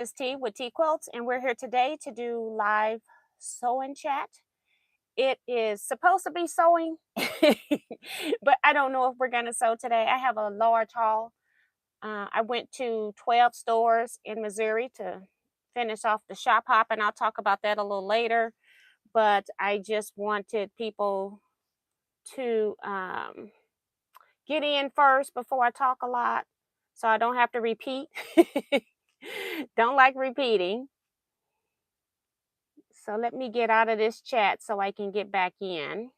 is T with Teaquilts, and we're here today to do live sewing chat. It is supposed to be sewing, but I don't know if we're going to sew today. I have a large haul. I went to 12 stores in Missouri to finish off the shop hop, and I'll talk about that a little later. But I just wanted people to get in first before I talk a lot so I don't have to repeat. Don't like repeating. So let me get out of this chat so I can get back in.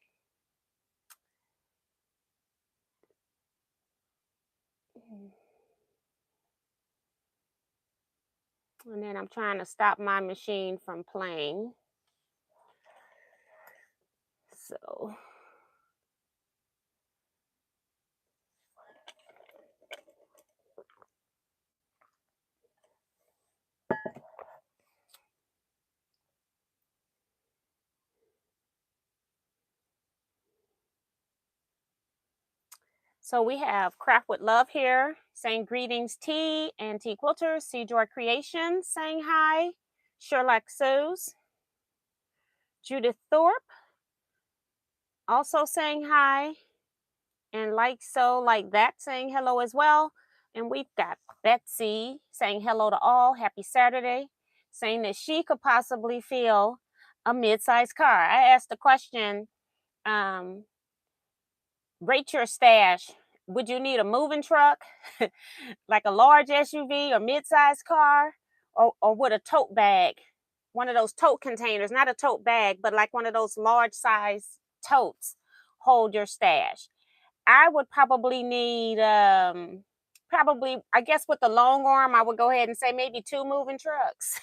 And then I'm trying to stop my machine from playing. So we have Craft with Love here saying greetings, T and T Quilters, C Joy Creations saying hi, Sherlock Sews, Judith Thorpe also saying hi, and Like So Like That saying hello as well. And we've got Betsy saying hello to all, happy Saturday, saying that she could possibly feel a mid-sized car. I asked the question, rate your stash. Would you need a moving truck, like a large SUV or mid-sized car, or would a tote bag, one of those tote containers, not a tote bag, but like one of those large size totes, hold your stash? I would probably need, probably, I guess with the long arm, I would go ahead and say maybe 2 moving trucks,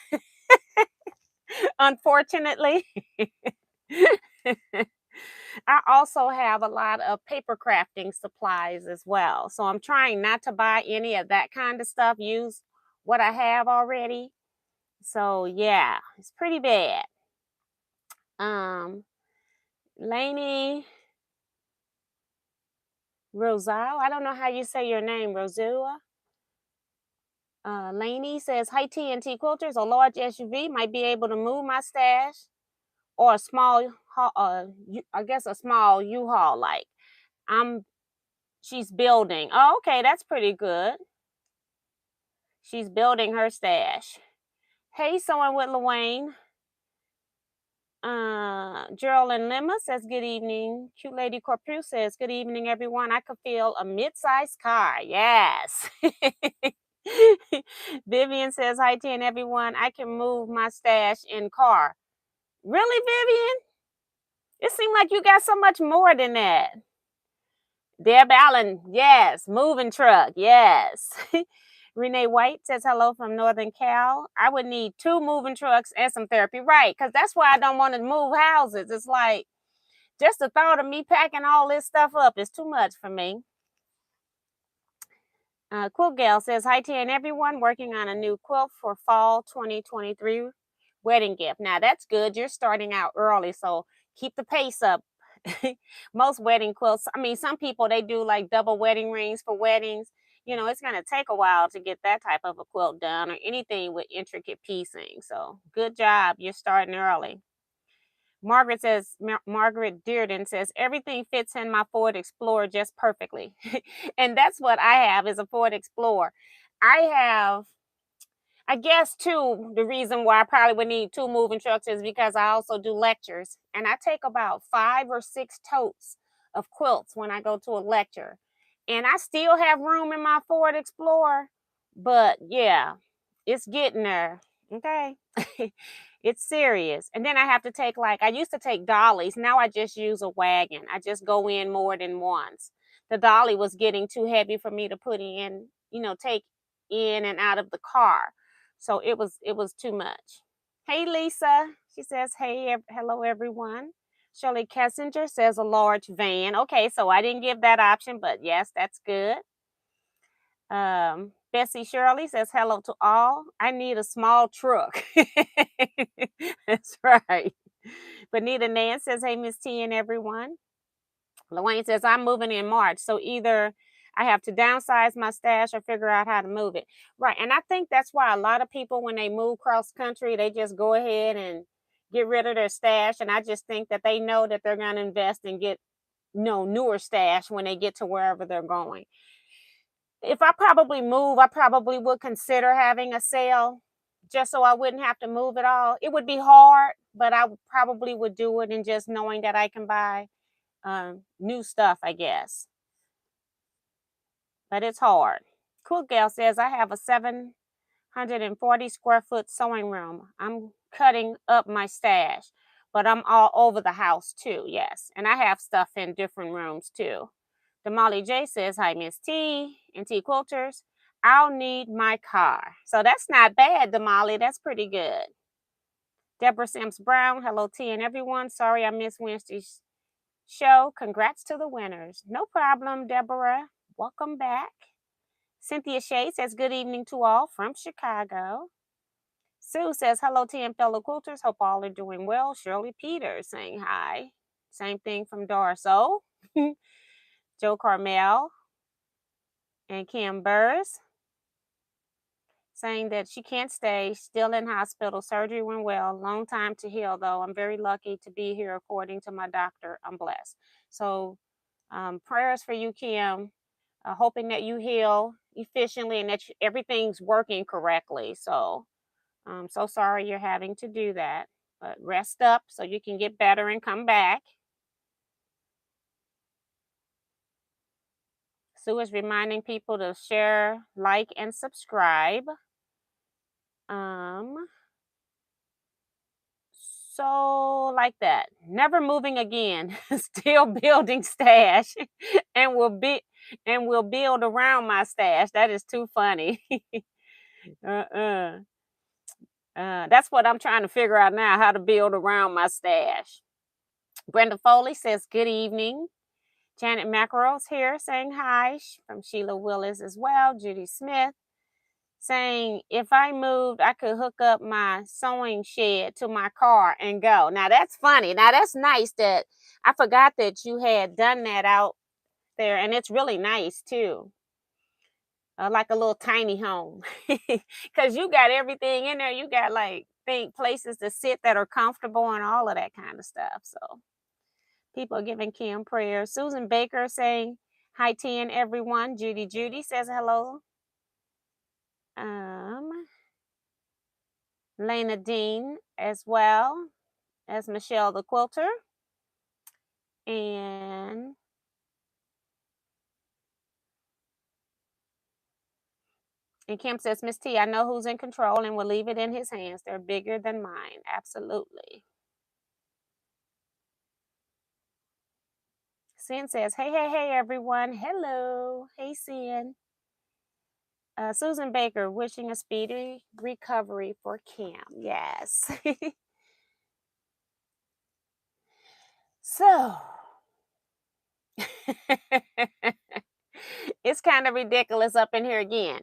unfortunately. I also have a lot of paper crafting supplies as well. So I'm trying not to buy any of that kind of stuff, use what I have already. So yeah, it's pretty bad. Lainey Rosal, I don't know how you say your name, Rosua. Lainey says, hi T and T Quilters, a large SUV might be able to move my stash, or a small, I guess a small U-Haul like. She's building. Oh, okay, that's pretty good. She's building her stash. Hey, someone with Luane. Geraldine Lima says, good evening. Cute Lady Corpus says, good evening, everyone. I could feel a mid-sized car. Yes. Vivian says, hi, T and everyone. I can move my stash in car. Really, Vivian? It seemed like you got so much more than that. Deb Allen, yes. Moving truck, yes. Renee White says hello from Northern Cal. I would need 2 moving trucks and some therapy. Right, because that's why I don't want to move houses. It's like, just the thought of me packing all this stuff up is too much for me. Quilt Gal says, hi, T and everyone. Working on a new quilt for fall 2023 wedding gift. Now, that's good. You're starting out early, so keep the pace up. Most wedding quilts, I mean, some people, they do like double wedding rings for weddings. You know, it's going to take a while to get that type of a quilt done, or anything with intricate piecing. So good job. You're starting early. Margaret says, Margaret Dearden says, everything fits in my Ford Explorer just perfectly. And that's what I have, is a Ford Explorer. I guess too, the reason why I probably would need 2 moving trucks is because I also do lectures, and I take about 5 or 6 totes of quilts when I go to a lecture. And I still have room in my Ford Explorer, but yeah, it's getting there. Okay. It's serious. And then I have to take, like, I used to take dollies. Now I just use a wagon. I just go in more than once. The dolly was getting too heavy for me to put in, take in and out of the car. So it was too much. Hey, Lisa. She says, hey, hello, everyone. Shirley Kessinger says a large van. Okay, so I didn't give that option, but yes, that's good. Bessie Shirley says, hello to all. I need a small truck. That's right. Bonita Nan says, hey, Miss T and everyone. Luane says, I'm moving in March. So either I have to downsize my stash or figure out how to move it. Right. And I think that's why a lot of people, when they move cross country, they just go ahead and get rid of their stash. And I just think that they know that they're going to invest and get newer stash when they get to wherever they're going. If I probably move, I probably would consider having a sale just so I wouldn't have to move it all. It would be hard, but probably would do it, and just knowing that I can buy new stuff, I guess. But it's hard. Cool Gal says, I have a 740 square foot sewing room. I'm cutting up my stash, but I'm all over the house too. Yes. And I have stuff in different rooms too. Damali J says, hi, Miss T and Teaquilters. I'll need my car. So that's not bad, Damali. That's pretty good. Deborah Sims Brown, hello, T and everyone. Sorry I missed Wednesday's show. Congrats to the winners. No problem, Deborah. Welcome back. Cynthia Shea says, good evening to all from Chicago. Sue says, hello, T and fellow quilters. Hope all are doing well. Shirley Peters saying hi. Same thing from Darso. Joe Carmel and Kim Burrs saying that she can't stay, still in hospital. Surgery went well. Long time to heal, though. I'm very lucky to be here. According to my doctor, I'm blessed. So prayers for you, Kim. Hoping that you heal efficiently and that everything's working correctly. So I'm so sorry you're having to do that. But rest up so you can get better and come back. Sue is reminding people to share, like, and subscribe. So like that. Never moving again. Still building stash, and will build around my stash. That is too funny. That's what I'm trying to figure out now, how to build around my stash. Brenda Foley says, good evening. Janet Mackerel's here saying hi from Sheila Willis as well. Judy Smith saying, if I moved, I could hook up my sewing shed to my car and go. Now that's funny. Now that's nice that I forgot that you had done that out there, and it's really nice too. Like a little tiny home, because you got everything in there. You got places to sit that are comfortable and all of that kind of stuff. So people are giving Kim prayers. Susan Baker saying hi, T and everyone. Judy says hello. Lena Dean as well as Michelle the Quilter. And Kim says, Miss T, I know who's in control and will leave it in his hands. They're bigger than mine. Absolutely. Sin says, hey, everyone. Hello. Hey, Sin. Susan Baker wishing a speedy recovery for Kim. Yes. So, it's kind of ridiculous up in here again.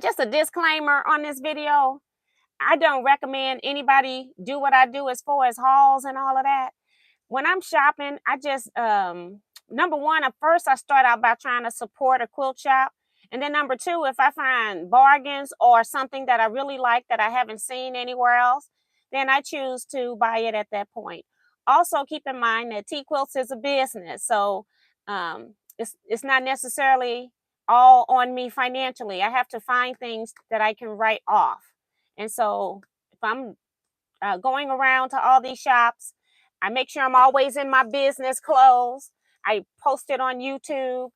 Just a disclaimer on this video. I don't recommend anybody do what I do as far as hauls and all of that. When I'm shopping, I just, number one, at first I start out by trying to support a quilt shop. And then number two, if I find bargains or something that I really like that I haven't seen anywhere else, then I choose to buy it at that point. Also, keep in mind that Teaquilts is a business. So it's not necessarily all on me financially. I have to find things that I can write off. And so if I'm going around to all these shops, I make sure I'm always in my business clothes. I post it on YouTube.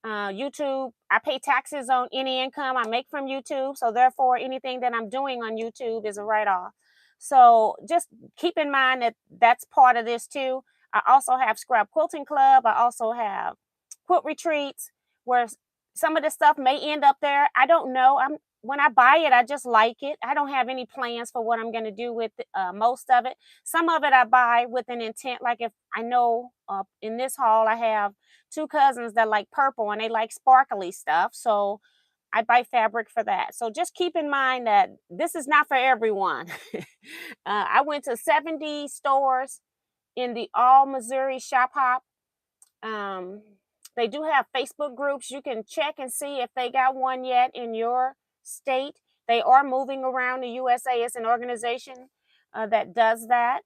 YouTube, I pay taxes on any income I make from YouTube. So therefore, anything that I'm doing on YouTube is a write-off. So just keep in mind that that's part of this too. I also have Scrap Quilting Club. I also have quilt retreats where some of this stuff may end up there. I don't know. When I buy it, I just like it. I don't have any plans for what I'm going to do with most of it. Some of it I buy with an intent. Like if I know in this haul, I have two cousins that like purple and they like sparkly stuff. So I buy fabric for that. So just keep in mind that this is not for everyone. I went to 70 stores in the All Missouri Shop Hop They do have Facebook groups. You can check and see if they got one yet in your state. They are moving around. The USA is an organization that does that.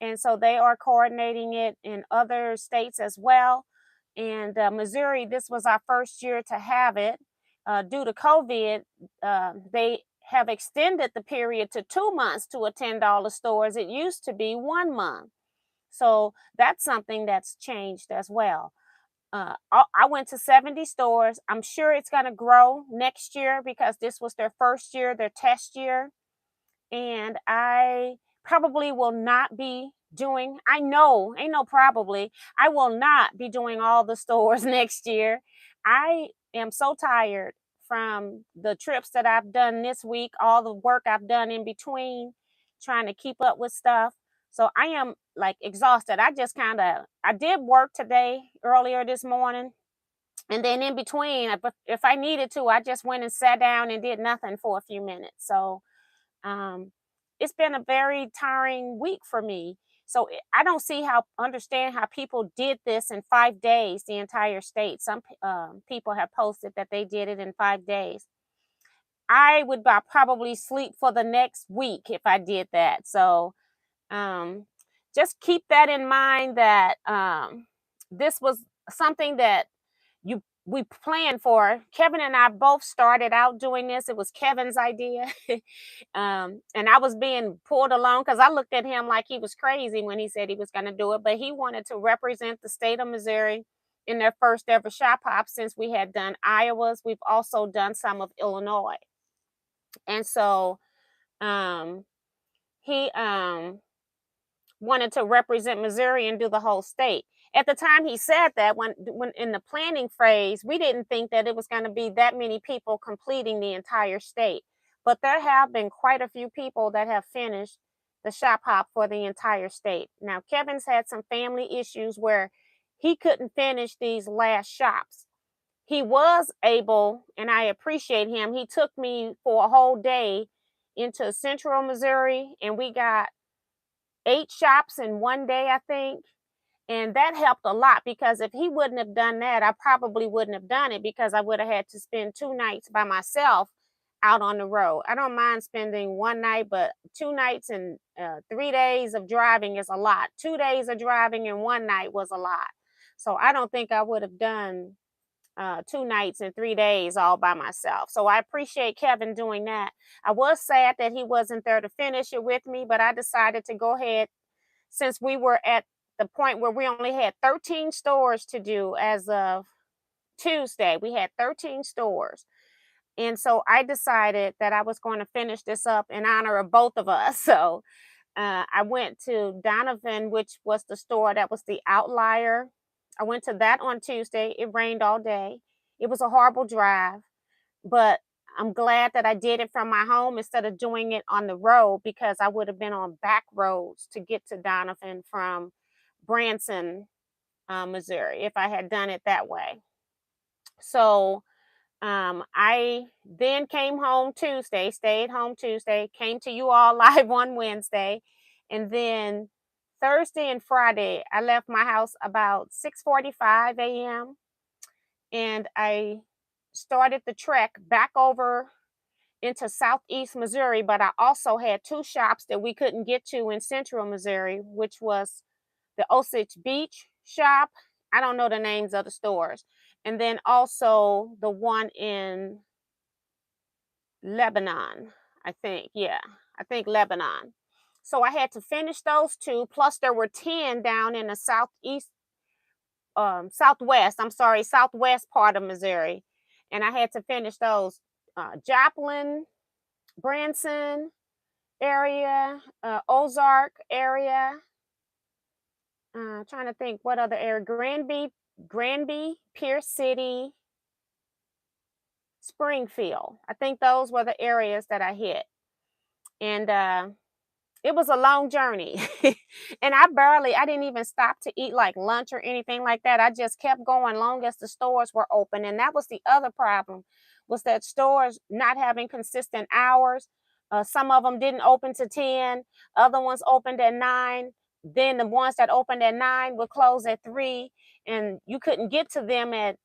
And so they are coordinating it in other states as well. And Missouri, this was our first year to have it. Due to COVID, they have extended the period to 2 months to attend all the stores. It used to be 1 month. So that's something that's changed as well. I went to 70 stores. I'm sure it's going to grow next year because this was their first year, their test year. And I probably will not be doing, I know, ain't no probably, I will not be doing all the stores next year. I am so tired from the trips that I've done this week, all the work I've done in between, trying to keep up with stuff. So I am like exhausted. I did work today earlier this morning. And then in between, if I needed to, I just went and sat down and did nothing for a few minutes. So um, it's been a very tiring week for me. So I don't understand how people did this in 5 days, the entire state. Some people have posted that they did it in 5 days. I would probably sleep for the next week if I did that. So um, just keep that in mind that this was something that we planned for. Kevin and I both started out doing this. It was Kevin's idea. And I was being pulled along because I looked at him like he was crazy when he said he was going to do it. But he wanted to represent the state of Missouri in their first ever shop hop. Since we had done Iowa's, we've also done some of Illinois. And so he wanted to represent Missouri and do the whole state. At the time he said that, when in the planning phase, we didn't think that it was going to be that many people completing the entire state. But there have been quite a few people that have finished the shop hop for the entire state. Now, Kevin's had some family issues where he couldn't finish these last shops. He was able, and I appreciate him, he took me for a whole day into central Missouri, and we got 8 shops in one day, I think. And that helped a lot because if he wouldn't have done that, I probably wouldn't have done it because I would have had to spend 2 nights by myself out on the road. I don't mind spending one night, but 2 nights and 3 days of driving is a lot. 2 days of driving and one night was a lot. So I don't think I would have done 2 nights and 3 days all by myself. So I appreciate Kevin doing that. I was sad that he wasn't there to finish it with me, but I decided to go ahead since we were at the point where we only had 13 stores to do as of Tuesday. We had 13 stores. And so I decided that I was going to finish this up in honor of both of us. So I went to Donovan, which was the store that was the outlier. I went to that on Tuesday. It rained all day. It was a horrible drive, but I'm glad that I did it from my home instead of doing it on the road because I would have been on back roads to get to Donovan from Branson, Missouri, if I had done it that way. So I then came home Tuesday, stayed home Tuesday, came to you all live on Wednesday, and then Thursday and Friday, I left my house about 6:45 a.m. and I started the trek back over into southeast Missouri, but I also had 2 shops that we couldn't get to in central Missouri, which was the Osage Beach shop. I don't know the names of the stores. And then also the one in Lebanon, I think. Yeah, I think Lebanon. So I had to finish those 2. Plus there were 10 down in the southwest part of Missouri. And I had to finish those. Joplin, Branson area, Ozark area. Trying to think what other area. Granby, Pierce City, Springfield. I think those were the areas that I hit. And it was a long journey. And I didn't even stop to eat like lunch or anything like that. I just kept going long as the stores were open. And that was the other problem, was that stores not having consistent hours. Some of them didn't open to 10, other ones opened at 9. Then the ones that opened at 9 would close at 3. and you couldn't get to them at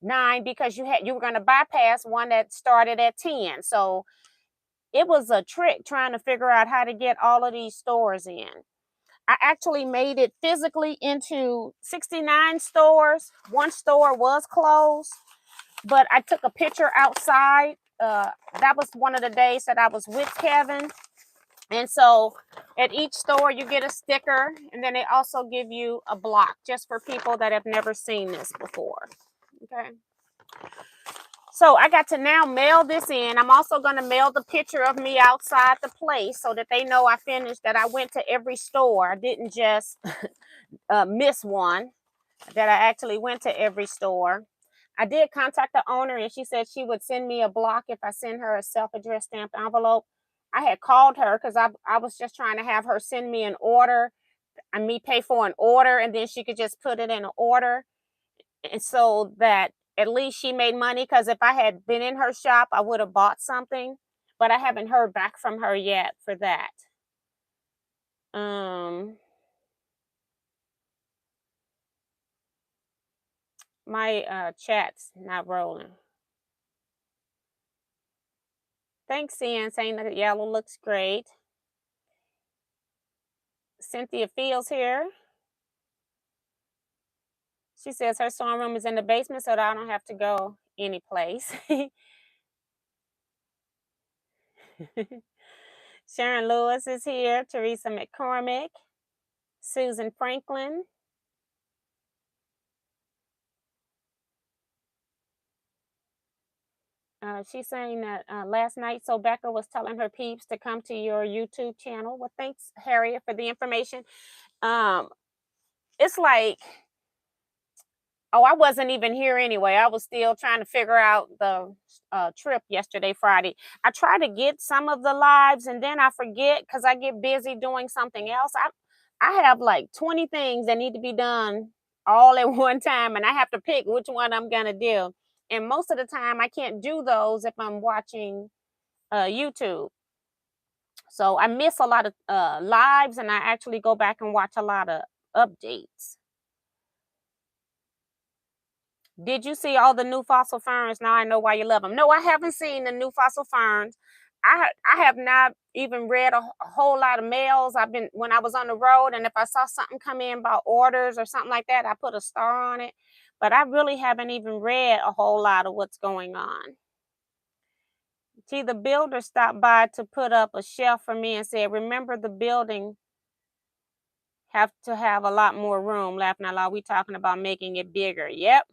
9 because you were going to bypass one that started at 10. So it was a trick trying to figure out how to get all of these stores in. I actually made it physically into 69 stores. One store was closed, but I took a picture outside. That was one of the days that I was with Kevin. And so at each store, you get a sticker, and then they also give you a block just for people that have never seen this before. Okay. So I got to now mail this in. I'm also going to mail the picture of me outside the place so that they know I finished, that I went to every store. I didn't just miss one, that I actually went to every store. I did contact the owner, and she said she would send me a block if I send her a self-addressed stamped envelope. I had called her because I was just trying to have her send me an order and me pay for an order, and then she could just put it in an order. And so that at least she made money, because if I had been in her shop, I would have bought something. But I haven't heard back from her yet for that. My chat's not rolling. Thanks, Ian, saying that the yellow looks great. Cynthia Fields here. She says her sewing room is in the basement, so that I don't have to go any place. Sharon Lewis is here. Teresa McCormick. Susan Franklin. She's saying that last night, so Becca was telling her peeps to come to your YouTube channel. Well, thanks, Harriet, for the information. It's like, oh, I wasn't even here anyway. I was still trying to figure out the trip yesterday, Friday. I try to get some of the lives, and then I forget because I get busy doing something else. I have like 20 things that need to be done all at one time, and I have to pick which one I'm going to do. And most of the time, I can't do those if I'm watching YouTube. So I miss a lot of lives, and I actually go back and watch a lot of updates. Did you see all the new fossil ferns? Now I know why you love them. No, I haven't seen the new fossil ferns. I have not even read a whole lot of mails. I've been, when I was on the road, and if I saw something come in about orders or something like that, I put a star on it. But I really haven't even read a whole lot of what's going on. See, the builder stopped by to put up a shelf for me and said, remember, the building have to have a lot more room. Laughing out loud, we talking about making it bigger. Yep.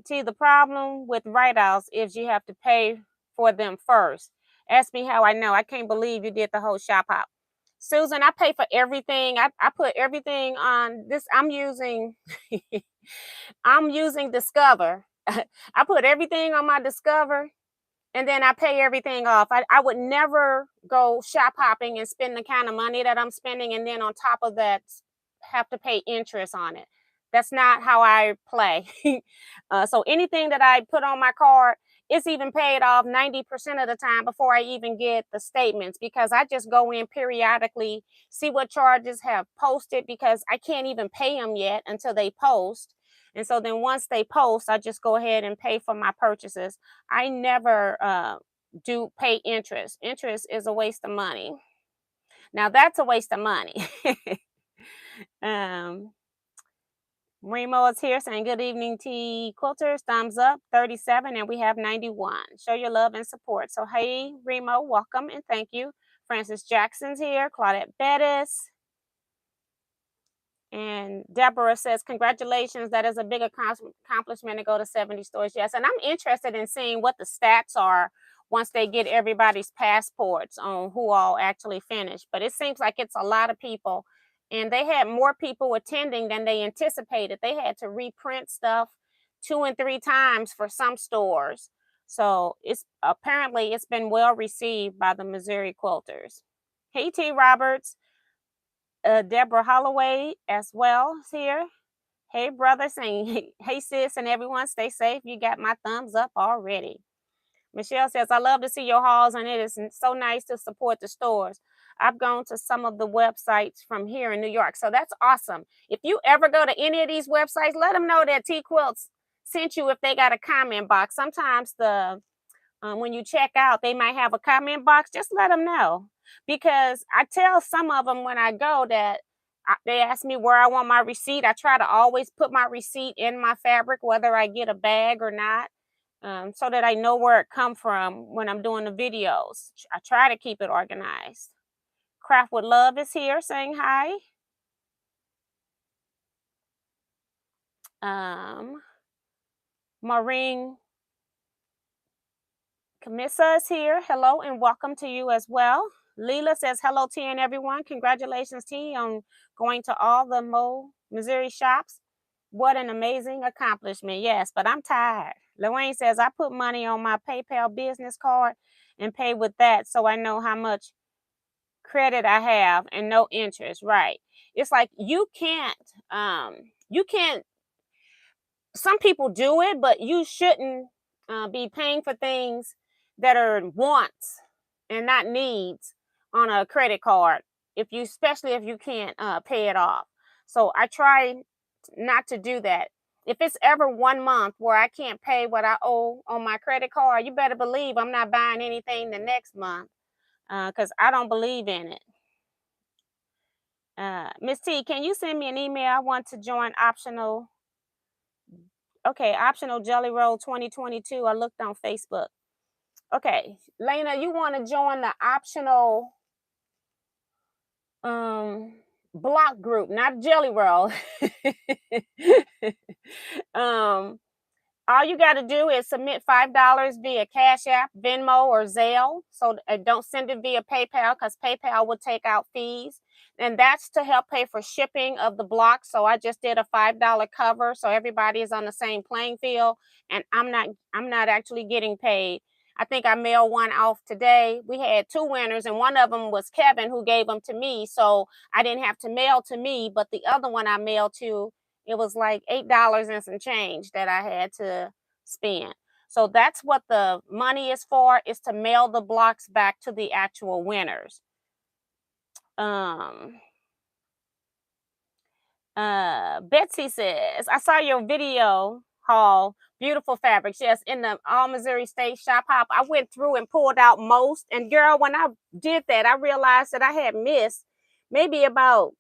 See, the problem with write-offs is you have to pay for them first. Ask me how I know. I can't believe you did the whole shop hop. Susan, I pay for everything. I put everything on this. I'm using Discover. I put everything on my Discover, and then I pay everything off. I would never go shop hopping and spend the kind of money that I'm spending, and then on top of that, have to pay interest on it. That's not how I play. So anything that I put on my card, it's even paid off 90% of the time before I even get the statements, because I just go in periodically, see what charges have posted, because I can't even pay them yet until they post. And so then once they post, I just go ahead and pay for my purchases. I never do pay interest. Interest is a waste of money. Now that's a waste of money. Remo is here saying, good evening, Teaquilters. Thumbs up, 37, and we have 91. Show your love and support. So, hey, Remo, welcome and thank you. Francis Jackson's here. Claudette Bettis. And Deborah says, congratulations. That is a big accomplishment to go to 70 stores. Yes, and I'm interested in seeing what the stats are once they get everybody's passports on who all actually finished. But it seems like it's a lot of people. And they had more people attending than they anticipated. They had to reprint stuff 2 and 3 times for some stores. So it's been well received by the Missouri quilters. Hey, T. Roberts. Deborah Holloway as well is here. Hey, brother, saying, hey, sis, and everyone, stay safe. You got my thumbs up already. Michelle says, I love to see your hauls, and it is so nice to support the stores. I've gone to some of the websites from here in New York. So that's awesome. If you ever go to any of these websites, let them know that Teaquilts sent you if they got a comment box. Sometimes when you check out, they might have a comment box. Just let them know, because I tell some of them when I go that they ask me where I want my receipt. I try to always put my receipt in my fabric, whether I get a bag or not, so that I know where it come from when I'm doing the videos. I try to keep it organized. Craft with Love is here saying hi. Maureen Camissa is here. Hello and welcome to you as well. Leela says, hello, T and everyone. Congratulations, T, on going to all the Missouri shops. What an amazing accomplishment. Yes, but I'm tired. Lorraine says, I put money on my PayPal business card and pay with that, so I know how much credit I have and no interest. Right. It's like you can't, some people do it, but you shouldn't be paying for things that are wants and not needs on a credit card, especially if you can't pay it off. So I try not to do that. If it's ever 1 month where I can't pay what I owe on my credit card, you better believe I'm not buying anything the next month, because I don't believe in it. Miss T, can you send me an email? I want to join optional. Okay, optional Jelly Roll 2022. I looked on Facebook. Okay, Lena, you want to join the optional block group, not Jelly Roll. All you got to do is submit $5 via Cash App, Venmo, or Zelle. So don't send it via PayPal, because PayPal will take out fees. And that's to help pay for shipping of the block. So I just did a $5 cover, so everybody is on the same playing field. And I'm not actually getting paid. I think I mailed one off today. We had 2 winners, and one of them was Kevin, who gave them to me. So I didn't have to mail to me, but the other one I mailed to, it was like $8 and some change that I had to spend. So that's what the money is for, is to mail the blocks back to the actual winners. Betsy says, I saw your video haul, beautiful fabrics. Yes, in the All Missouri State Shop Hop. I went through and pulled out most. And girl, when I did that, I realized that I had missed maybe about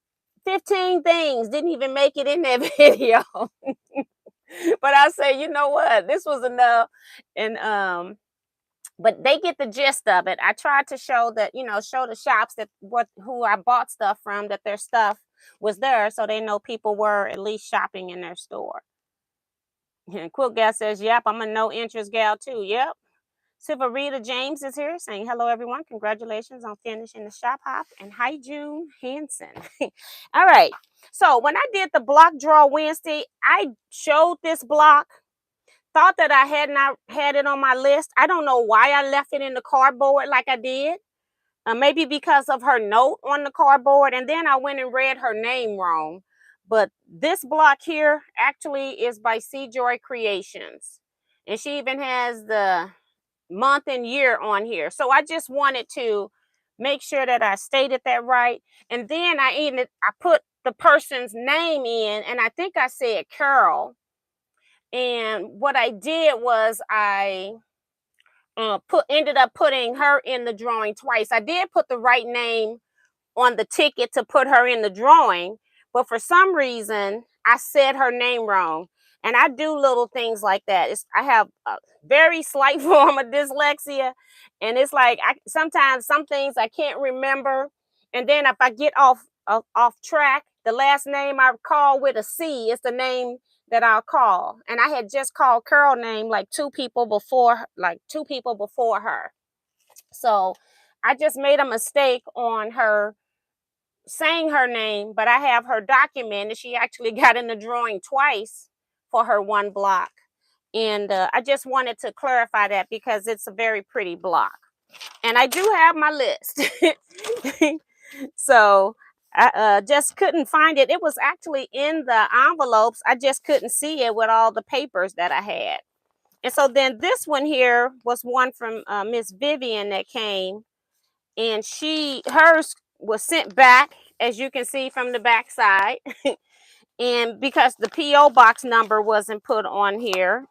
15 things, didn't even make it in that video. But I say, you know what, this was enough. And but they get the gist of it. I tried to show that, show the shops that who I bought stuff from, that their stuff was there, so they know people were at least shopping in their store. And Quilt Gal says, yep, I'm a no interest gal too. Yep. Sivarita James is here saying, hello, everyone. Congratulations on finishing the shop hop. And hi, June Hanson. All right. So when I did the block draw Wednesday, I showed this block, thought that I had not had it on my list. I don't know why I left it in the cardboard like I did. Maybe because of her note on the cardboard. And then I went and read her name wrong. But this block here actually is by C Joy Creations. And she even has the month and year on here. So I just wanted to make sure that I stated that right. And then I put the person's name in, and I think I said Carol. And what I did was I ended up putting her in the drawing twice. I did put the right name on the ticket to put her in the drawing, but for some reason I said her name wrong. And I do little things like that. I have a very slight form of dyslexia, and it's like sometimes some things I can't remember, and then if I get off track, the last name I call with a C is the name that I'll call. And I had just called Carol name like two people before her. So I just made a mistake on her saying her name, but I have her documented. She actually got in the drawing twice for her one block. And I just wanted to clarify that because it's a very pretty block. And I do have my list. So I just couldn't find it. It was actually in the envelopes. I just couldn't see it with all the papers that I had. And so then this one here was one from Miss Vivian that came. And hers was sent back, as you can see from the back side. And because the P.O. box number wasn't put on here,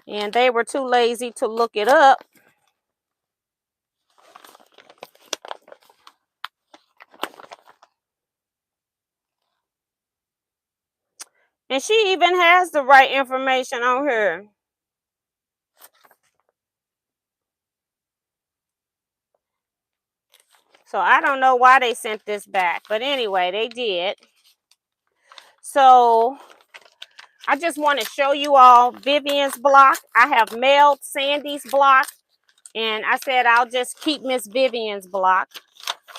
and they were too lazy to look it up. And she even has the right information on her. So I don't know why they sent this back, but anyway, they did. So I just want to show you all Vivian's block. I have mailed Sandy's block, and I said I'll just keep Miss Vivian's block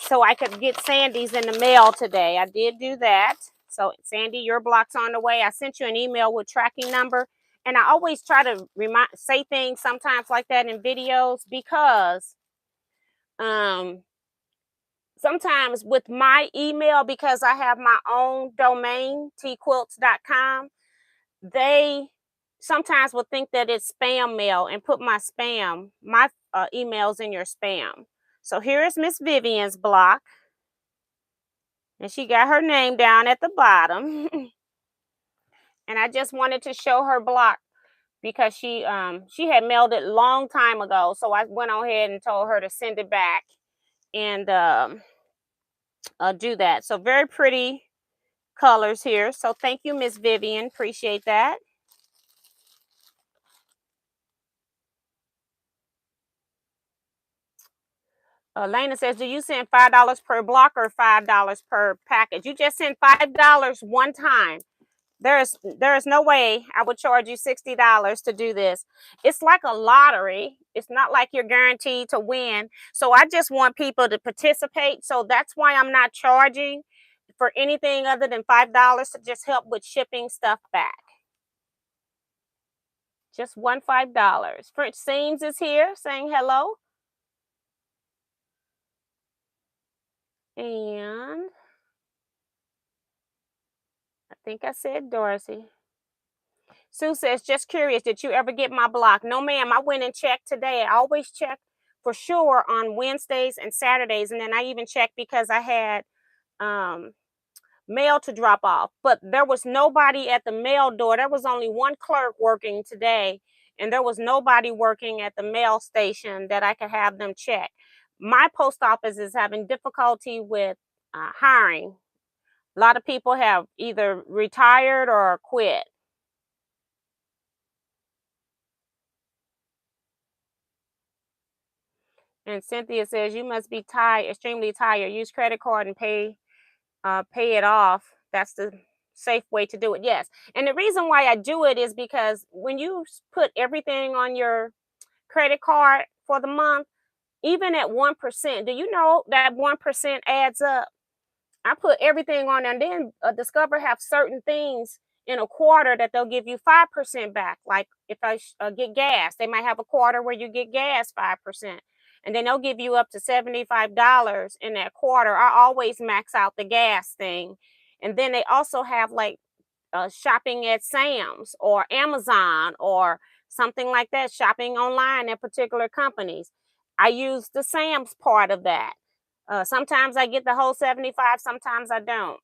so I could get Sandy's in the mail today. I did do that. So Sandy, your block's on the way. I sent you an email with tracking number, and I always try to say things sometimes like that in videos because sometimes with my email, because I have my own domain, teaquilts.com, they sometimes will think that it's spam mail and put my emails in your spam. So here's Miss Vivian's block, and she got her name down at the bottom. And I just wanted to show her block because she had mailed it long time ago. So I went on ahead and told her to send it back and do that. So very pretty colors here. So thank you, Miss Vivian. Appreciate that. Lena says, do you send $5 per block or $5 per package? You just send $5 one time. There is no way I would charge you $60 to do this. It's like a lottery. It's not like you're guaranteed to win. So I just want people to participate. So that's why I'm not charging for anything other than $5 to just help with shipping stuff back. Just $5. French Seams is here saying hello. And I think I said Dorsey. Sue says, just curious, did you ever get my block? No, ma'am. I went and checked today. I always check for sure on Wednesdays and Saturdays. And then I even checked because I had mail to drop off. But there was nobody at the mail door. There was only one clerk working today. And there was nobody working at the mail station that I could have them check. My post office is having difficulty with hiring. A lot of people have either retired or quit. And Cynthia says, you must be tired, extremely tired. Use credit card and pay it off. That's the safe way to do it. Yes. And the reason why I do it is because when you put everything on your credit card for the month, even at 1%, do you know that 1% adds up? I put everything on there, and then Discover have certain things in a quarter that they'll give you 5% back. Like if I get gas, they might have a quarter where you get gas 5%. And then they'll give you up to $75 in that quarter. I always max out the gas thing. And then they also have like shopping at Sam's or Amazon or something like that, shopping online at particular companies. I use the Sam's part of that. Sometimes I get the whole 75, sometimes I don't.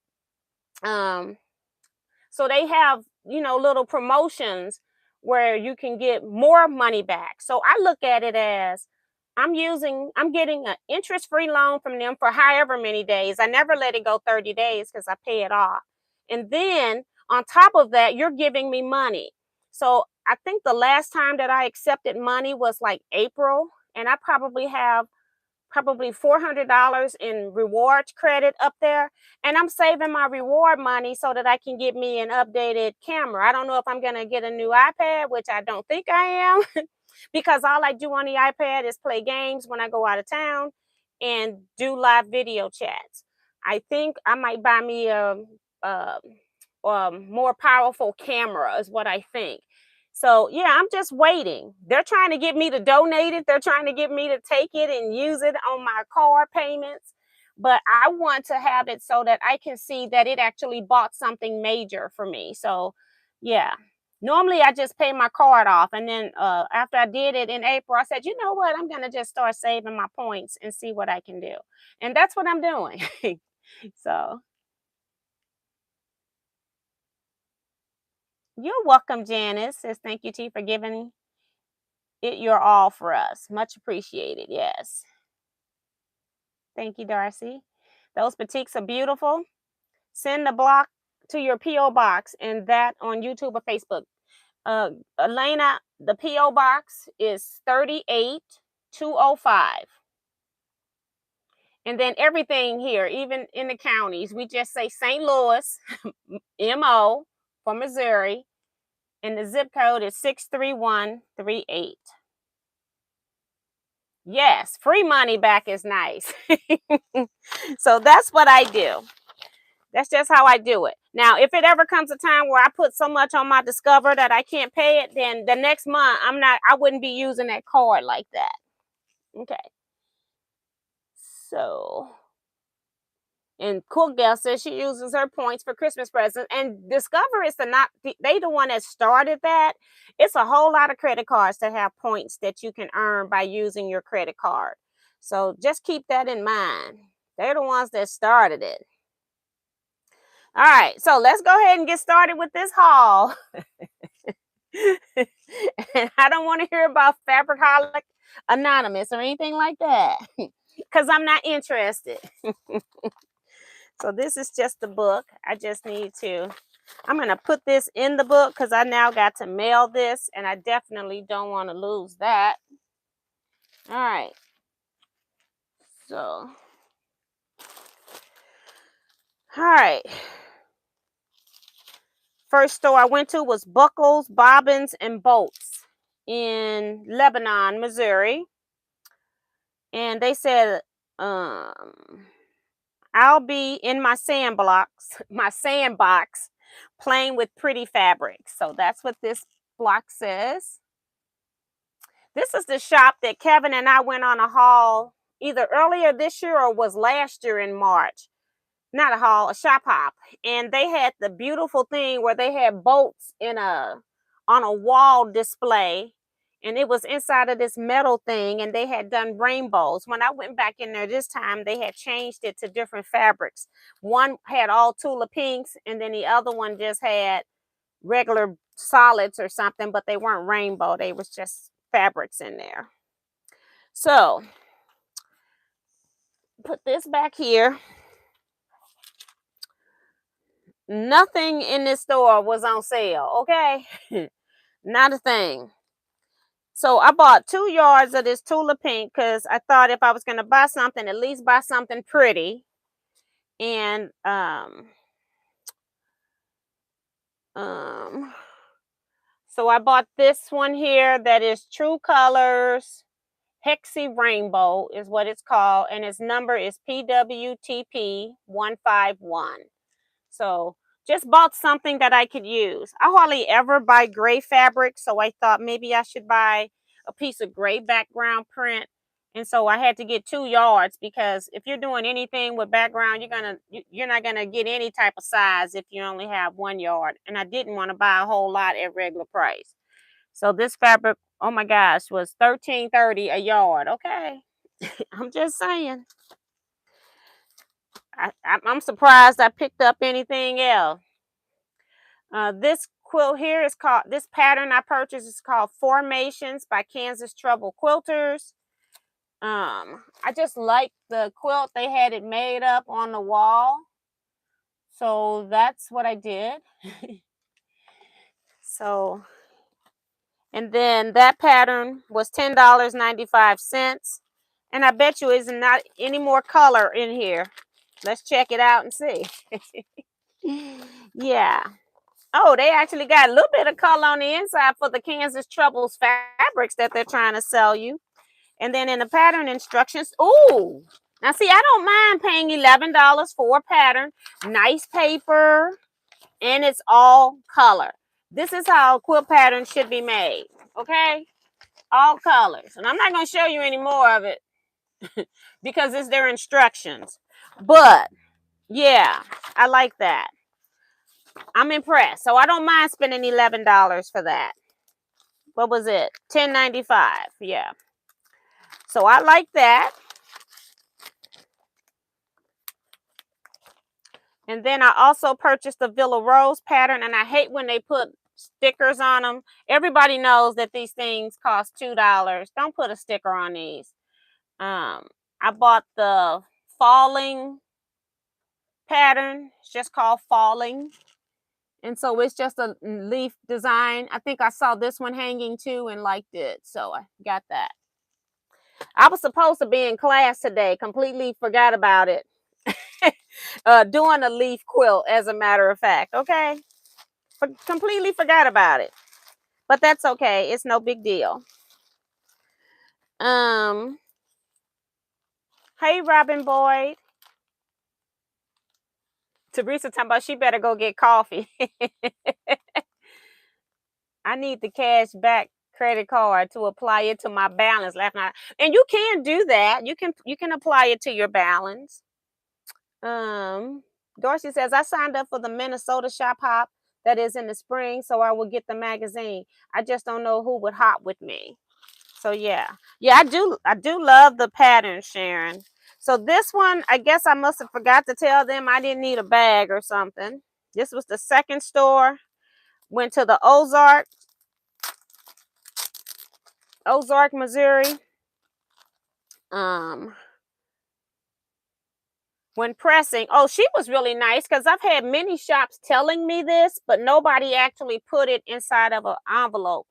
So they have, little promotions where you can get more money back. So I look at it as I'm getting an interest-free loan from them for however many days. I never let it go 30 days because I pay it off. And then on top of that, you're giving me money. So I think the last time that I accepted money was like April, and I probably have $400 in rewards credit up there, and I'm saving my reward money so that I can get me an updated camera. I don't know if I'm going to get a new iPad, which I don't think I am, because all I do on the iPad is play games when I go out of town and do live video chats. I think I might buy me a more powerful camera is what I think. So yeah, I'm just waiting. They're trying to get me to donate it. They're trying to get me to take it and use it on my car payments. But I want to have it so that I can see that it actually bought something major for me. So yeah. Normally, I just pay my card off, and then after I did it in April, I said, you know what? I'm gonna just start saving my points and see what I can do, and that's what I'm doing. So you're welcome, Janice. Says thank you, T, for giving it your all for us. Much appreciated. Yes, thank you, Darcy. Those boutiques are beautiful. Send the block to your PO box, and that on YouTube or Facebook. Elena, the PO box is 38205. And then everything here, even in the counties, we just say St. Louis, MO for Missouri, and the zip code is 63138. Yes, free money back is nice. So that's what I do. That's just how I do it. Now, if it ever comes a time where I put so much on my Discover that I can't pay it, then the next month I wouldn't be using that card like that. Okay. So, and Cool Gal says she uses her points for Christmas presents. And Discover is the one that started that. It's a whole lot of credit cards that have points that you can earn by using your credit card. So just keep that in mind. They're the ones that started it. All right, so let's go ahead and get started with this haul. And I don't want to hear about Fabricholic Anonymous or anything like that because I'm not interested. So this is just the book. I'm going to put this in the book because I now got to mail this, and I definitely don't want to lose that. All right. So, all right. First store I went to was Buckles, Bobbins, and Bolts in Lebanon, Missouri. And they said, I'll be in my sandbox, playing with pretty fabrics. So that's what this block says. This is the shop that Kevin and I went on a haul either earlier this year or was last year in March. Not a haul, a shop hop. And they had the beautiful thing where they had boats on a wall display. And it was inside of this metal thing, and they had done rainbows. When I went back in there this time, they had changed it to different fabrics. One had all Tula pinks, and then the other one just had regular solids or something, but they weren't rainbow. They was just fabrics in there. So put this back here. Nothing in this store was on sale, okay? Not a thing. So I bought 2 yards of this Tula pink because I thought if I was going to buy something, at least buy something pretty. And so I bought this one here that is True Colors Hexy Rainbow is what it's called, and its number is PWTP 151. So just bought something that I could use. I hardly ever buy gray fabric, so I thought maybe I should buy a piece of gray background print. And so I had to get 2 yards because if you're doing anything with background, you're not gonna get any type of size if you only have 1 yard. And I didn't want to buy a whole lot at regular price. So this fabric, oh my gosh, was $13.30 a yard. Okay, I'm just saying. I'm surprised I picked up anything else. This quilt here is called, this pattern I purchased is called Formations by Kansas Trouble Quilters. I just like the quilt. They had it made up on the wall. So that's what I did. So, and then that pattern was $10.95. And I bet you is not any more color in here. Let's check it out and see. Yeah. Oh, they actually got a little bit of color on the inside for the Kansas Troubles fabrics that they're trying to sell you. And then in the pattern instructions, ooh, now see, I don't mind paying $11 for a pattern. Nice paper, and it's all color. This is how a quilt pattern should be made, okay? All colors. And I'm not going to show you any more of it because it's their instructions. But, yeah, I like that. I'm impressed. So I don't mind spending $11 for that. What was it? $10.95. Yeah. So I like that. And then I also purchased the Villa Rose pattern, and I hate when they put stickers on them. Everybody knows that these things cost $2. Don't put a sticker on these. I bought the falling pattern. It's just called falling. And so it's just a leaf design. I think I saw this one hanging too and liked it. So I got that. I was supposed to be in class today. Completely forgot about it. Doing a leaf quilt, as a matter of fact. Okay. Completely forgot about it. But that's okay. It's no big deal. Hey, Robin Boyd. Teresa talking about she better go get coffee. I need the cash back credit card to apply it to my balance last night. And you can do that. You can apply it to your balance. Dorsey says, I signed up for the Minnesota shop hop that is in the spring, so I will get the magazine. I just don't know who would hop with me. So yeah. I do love the pattern, Sharon. So this one, I guess I must have forgot to tell them I didn't need a bag or something. This was the second store. Went to the Ozark, Missouri. When pressing, oh, she was really nice, because I've had many shops telling me this, but nobody actually put it inside of an envelope.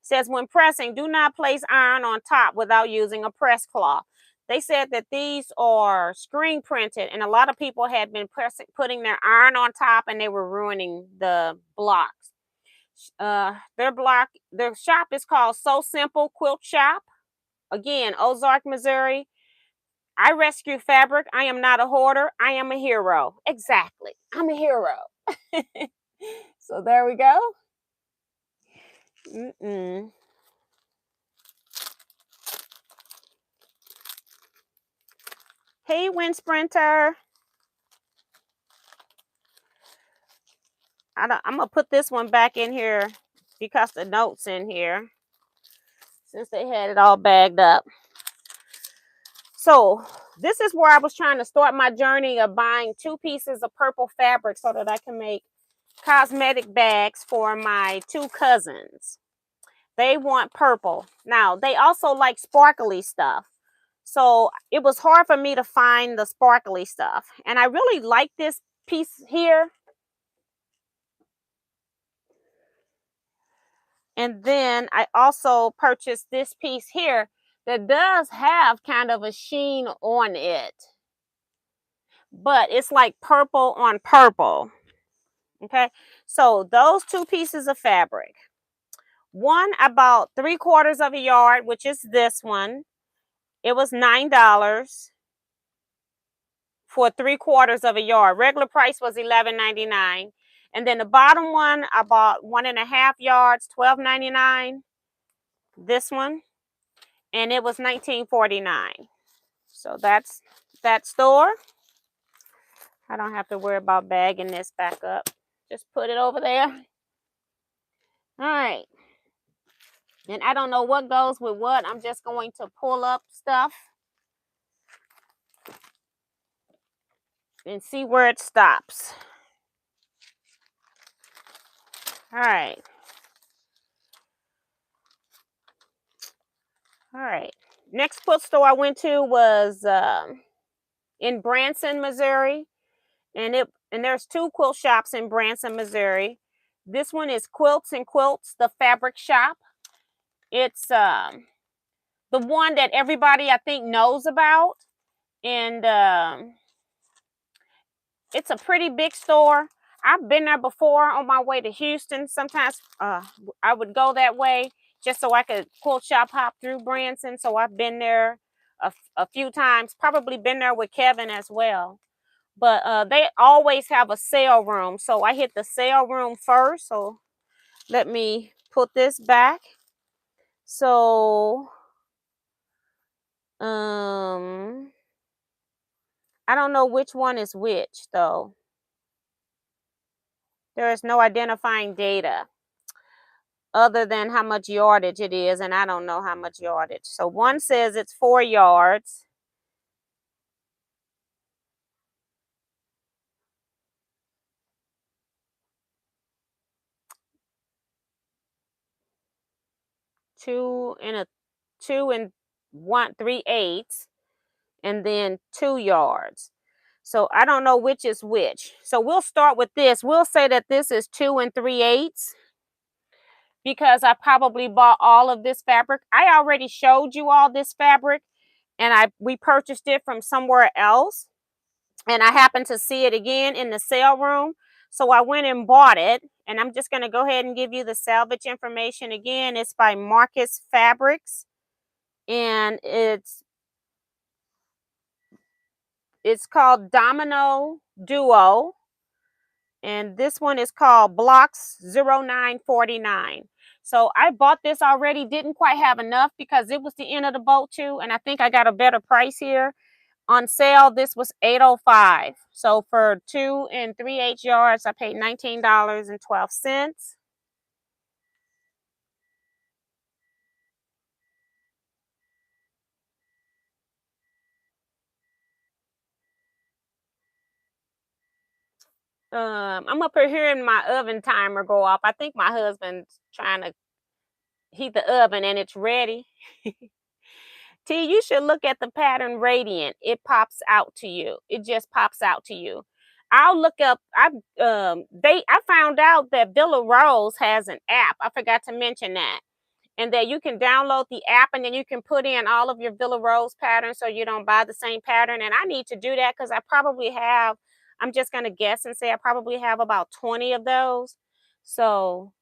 Says, when pressing, do not place iron on top without using a press cloth. They said that these are screen printed, and a lot of people had been putting their iron on top, and they were ruining the blocks. Their shop is called So Simple Quilt Shop. Again, Ozark, Missouri. I rescue fabric. I am not a hoarder. I am a hero. Exactly. I'm a hero. So there we go. Hey, Wind Sprinter. I'm going to put this one back in here because the note's in here, since they had it all bagged up. So this is where I was trying to start my journey of buying 2 pieces of purple fabric so that I can make cosmetic bags for my 2 cousins. They want purple. Now, they also like sparkly stuff. So it was hard for me to find the sparkly stuff. And I really like this piece here. And then I also purchased this piece here that does have kind of a sheen on it. But it's like purple on purple. Okay. So those 2 pieces of fabric. One, I bought 3/4 of a yard, which is this one. It was $9 for 3/4 of a yard. Regular price was $11.99. And then the bottom one, I bought 1.5 yards, $12.99. This one, and it was $19.49. So that's that store. I don't have to worry about bagging this back up. Just put it over there. All right. And I don't know what goes with what. I'm just going to pull up stuff and see where it stops. All right. All right. Next quilt store I went to was in Branson, Missouri. And there's 2 quilt shops in Branson, Missouri. This one is Quilts and Quilts, the fabric shop. It's the one that everybody, I think, knows about. And it's a pretty big store. I've been there before on my way to Houston. Sometimes I would go that way just so I could quilt shop hop through Branson. So I've been there a few times, probably been there with Kevin as well. But they always have a sale room. So I hit the sale room first. So let me put this back. So I don't know which one is which though. There is no identifying data other than how much yardage it is, and I don't know how much yardage. So one says it's 4 yards. Two and 1 3/8, and then 2 yards. So I don't know which is which. So we'll start with this. We'll say that this is 2 3/8 because I probably bought all of this fabric. I already showed you all this fabric, and we purchased it from somewhere else, and I happened to see it again in the sale room. So I went and bought it, and I'm just going to go ahead and give you the salvage information again. It's by Marcus Fabrics, and it's called Domino Duo, and this one is called Blocks 0949. So I bought this already, didn't quite have enough because it was the end of the boat too, and I think I got a better price here. On sale, this was $8.05. So for 2 3/8 yards, I paid $19.12. I'm up here hearing my oven timer go off. I think my husband's trying to heat the oven and it's ready. T, you should look at the pattern Radiant. It pops out to you. It just pops out to you. I'll look up. I found out that Villa Rose has an app. I forgot to mention that. And that you can download the app and then you can put in all of your Villa Rose patterns so you don't buy the same pattern. And I need to do that because I probably have, I'm just going to guess and say I probably have about 20 of those. So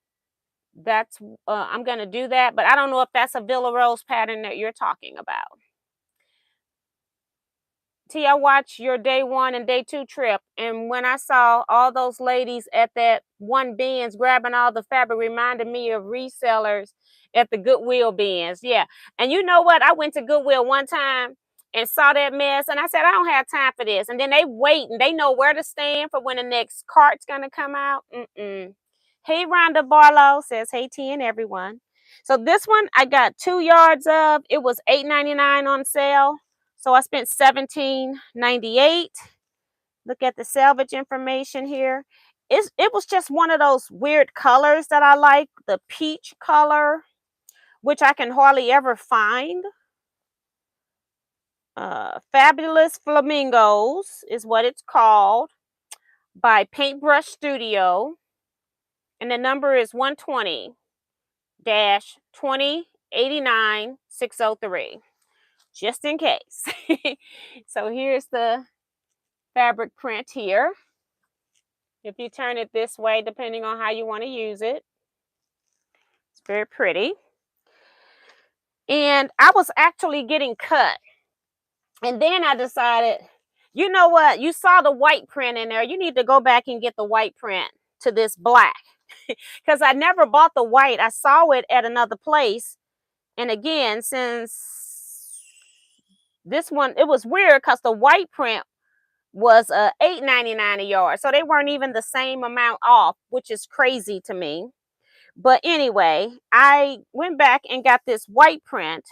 that's, I'm going to do that. But I don't know if that's a Villa Rose pattern that you're talking about. T, I watched your day 1 and day 2 trip, and when I saw all those ladies at that one bins grabbing all the fabric, reminded me of resellers at the Goodwill bins. Yeah, and you know what? I went to Goodwill one time and saw that mess, and I said, I don't have time for this. And then they wait, and they know where to stand for when the next cart's gonna come out. Hey, Rhonda Barlow says, hey, T and everyone. So this one I got 2 yards of. It was $8.99 on sale. So I spent $17.98. Look at the salvage information here. It was just one of those weird colors that I like, the peach color, which I can hardly ever find. Fabulous Flamingos is what it's called, by Paintbrush Studio. And the number is 120-2089-603. Just in case. So here's the fabric print here. If you turn it this way, depending on how you want to use it, it's very pretty. And I was actually getting cut. And then I decided, you know what? You saw the white print in there. You need to go back and get the white print to this black. Because I never bought the white. I saw it at another place. And again, since this one, it was weird because the white print was $8.99 a yard. So they weren't even the same amount off, which is crazy to me. But anyway, I went back and got this white print,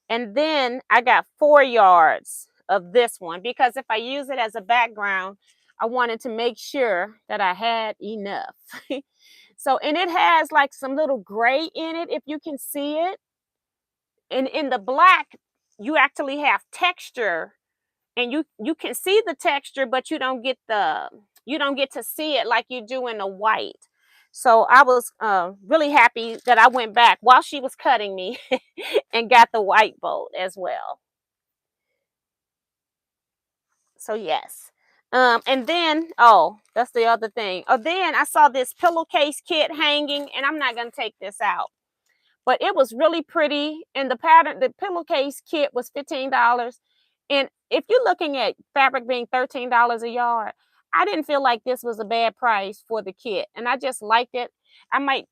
and then I got 4 yards of this one because if I use it as a background, I wanted to make sure that I had enough. So, and it has like some little gray in it, if you can see it. And in the black, you actually have texture, and you can see the texture, but you don't get to see it like you do in the white. So I was really happy that I went back while she was cutting me and got the white bolt as well. So yes. And then, oh, that's the other thing. Oh, then I saw this pillowcase kit hanging, and I'm not going to take this out. But it was really pretty, and the pillowcase kit was $15. And if you're looking at fabric being $13 a yard, I didn't feel like this was a bad price for the kit, and I just liked it. I might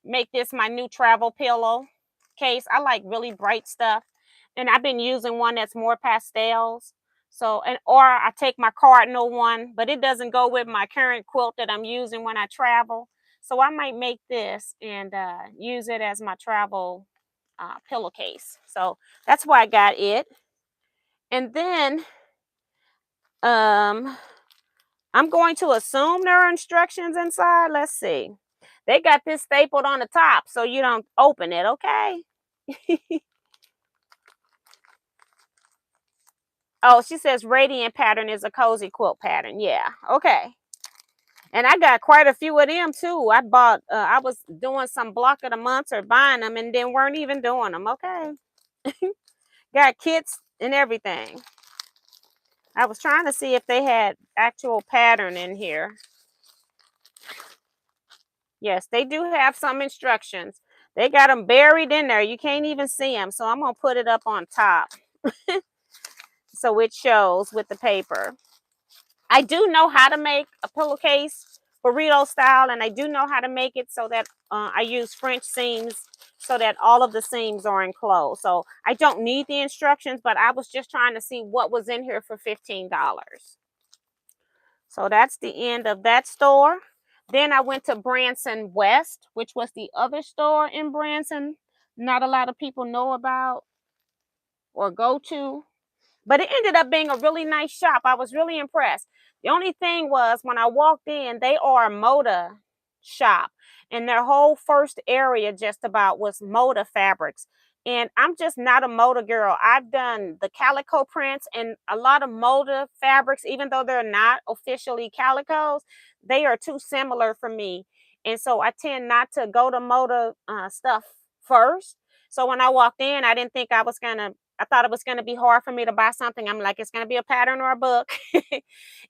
make this my new travel pillow case. I like really bright stuff, and I've been using one that's more pastels. So, or I take my cardinal one, but it doesn't go with my current quilt that I'm using when I travel. So I might make this and use it as my travel pillowcase. So that's why I got it. And then I'm going to assume there are instructions inside. Let's see. They got this stapled on the top so you don't open it, okay? Oh, she says radiant pattern is a cozy quilt pattern. Yeah, okay. And I got quite a few of them too. I bought, I was doing some block of the months or buying them and then weren't even doing them, okay? Got kits and everything. I was trying to see if they had actual pattern in here. Yes, they do have some instructions. They got them buried in there. You can't even see them. So I'm going to put it up on top so it shows with the paper. I do know how to make a pillowcase burrito style, and I do know how to make it so that I use French seams so that all of the seams are enclosed. So I don't need the instructions, but I was just trying to see what was in here for $15. So that's the end of that store. Then I went to Branson West, which was the other store in Branson. Not a lot of people know about or go to. But it ended up being a really nice shop. I was really impressed. The only thing was when I walked in, they are a Moda shop. And their whole first area just about was Moda fabrics. And I'm just not a Moda girl. I've done the calico prints and a lot of Moda fabrics, even though they're not officially calicos, they are too similar for me. And so I tend not to go to Moda stuff first. So when I walked in, I didn't think I thought it was going to be hard for me to buy something. I'm like, it's going to be a pattern or a book.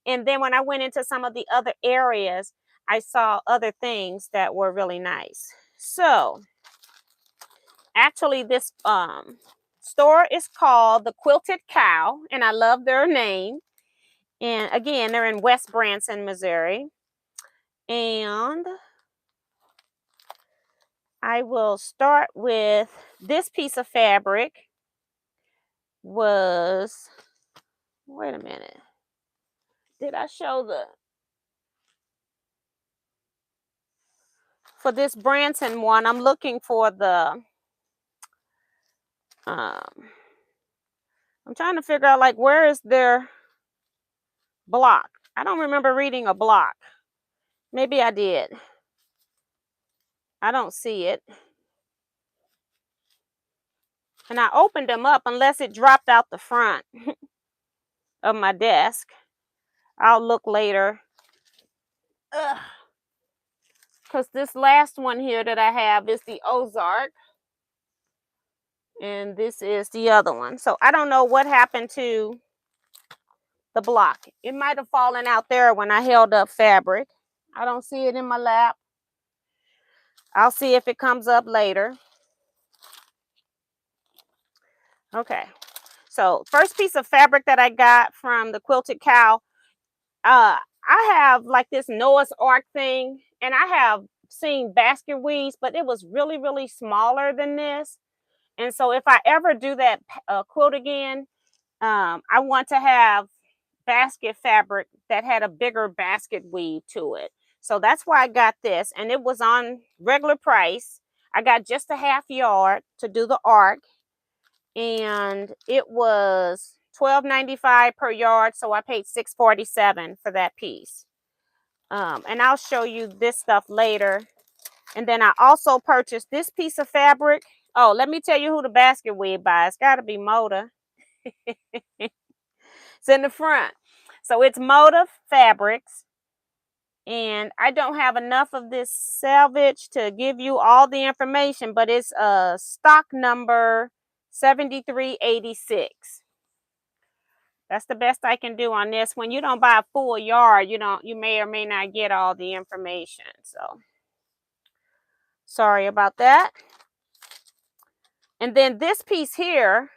And then when I went into some of the other areas, I saw other things that were really nice. So actually this store is called the Quilted Cow, and I love their name. And again, they're in West Branson, Missouri. And I will start with this piece of fabric was, wait a minute. Did I show for this Branson one, I'm looking for the, I'm trying to figure out like, where is their block? I don't remember reading a block. Maybe I did. I don't see it. And I opened them up unless it dropped out the front of my desk. I'll look later. Because this last one here that I have is the Ozark. And this is the other one. So I don't know what happened to the block. It might have fallen out there when I held up fabric. I don't see it in my lap. I'll see if it comes up later. Okay. So first piece of fabric that I got from the Quilted Cow, I have like this Noah's Ark thing, and I have seen basket weaves, but it was really, really smaller than this. And so if I ever do that quilt again, I want to have basket fabric that had a bigger basket weave to it. So that's why I got this, and it was on regular price. I got just a half yard to do the arc, and it was $12.95 per yard, so I paid $6.47 for that piece. And I'll show you this stuff later. And then I also purchased this piece of fabric. Oh, let me tell you who the basket weave by. It's got to be Moda. It's in the front. So it's Moda Fabrics. And I don't have enough of this salvage to give you all the information, but it's stock number 7386. That's the best I can do on this. When you don't buy a full yard, you may or may not get all the information. So sorry about that. And then this piece here,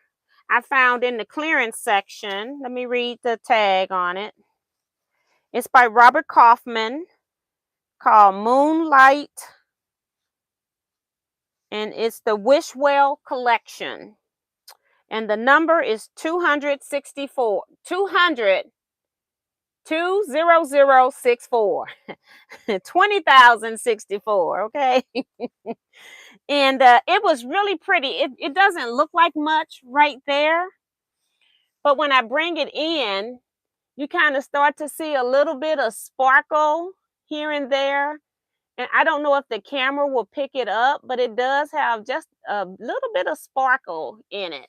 I found in the clearance section. Let me read the tag on it. It's by Robert Kaufman, called Moonlight, and it's the Wishwell collection. And the number is 264 20064 20,064. Okay. And it was really pretty. It doesn't look like much right there, but when I bring it in, you kind of start to see a little bit of sparkle here and there. And I don't know if the camera will pick it up, but it does have just a little bit of sparkle in it.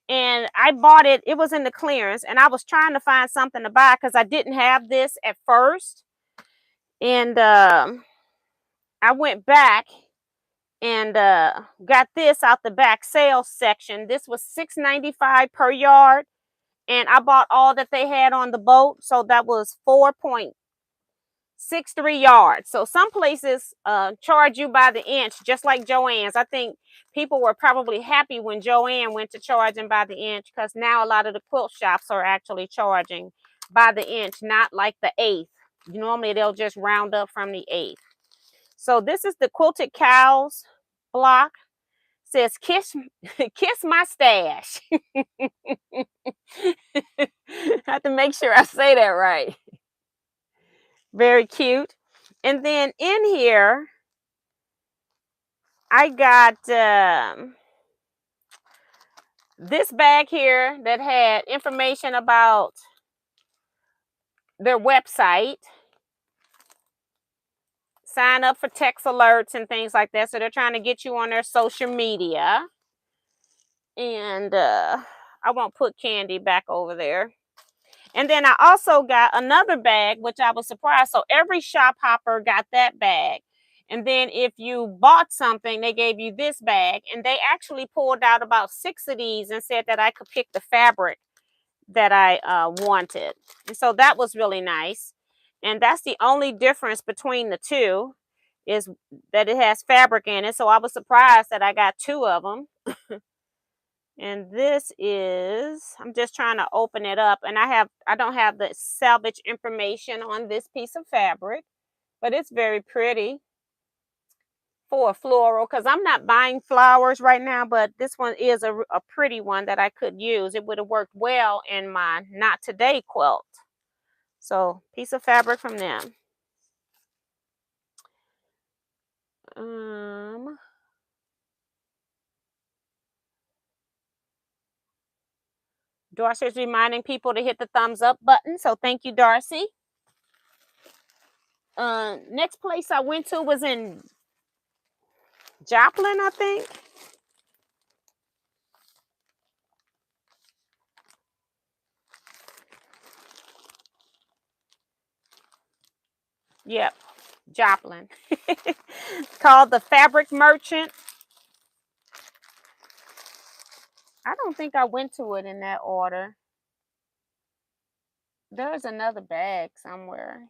And I bought it. It was in the clearance, and I was trying to find something to buy because I didn't have this at first. And I went back and got this out the back sales section. This was $6.95 per yard, and I bought all that they had on the boat, so that was 4.63 yards. So some places charge you by the inch, just like Joann's. I think people were probably happy when Joann went to charging by the inch, because now a lot of the quilt shops are actually charging by the inch, not like the eighth. Normally they'll just round up from the eighth. So this is the Quilted Cows block. Says kiss my stash. I have to make sure I say that right. Very cute. And then in here, I got this bag here that had information about their website. Sign up for text alerts and things like that. So they're trying to get you on their social media. And I won't put Candy back over there. And then I also got another bag, which I was surprised. So every shop hopper got that bag. And then if you bought something, they gave you this bag. And they actually pulled out about 6 of these and said that I could pick the fabric that I wanted. And so that was really nice. And that's the only difference between the two, is that it has fabric in it. So I was surprised that I got 2 of them. And this is, I'm just trying to open it up, and I don't have the salvage information on this piece of fabric, but it's very pretty for a floral, because I'm not buying flowers right now, but this one is a pretty one that I could use. It would have worked well in my Not Today quilt. So piece of fabric from them. Darcy's reminding people to hit the thumbs up button, so thank you, Darcy. Next place I went to was in Joplin, I think. Yep, Joplin. Called the Fabric Merchant. I don't think I went to it in that order. There's another bag somewhere.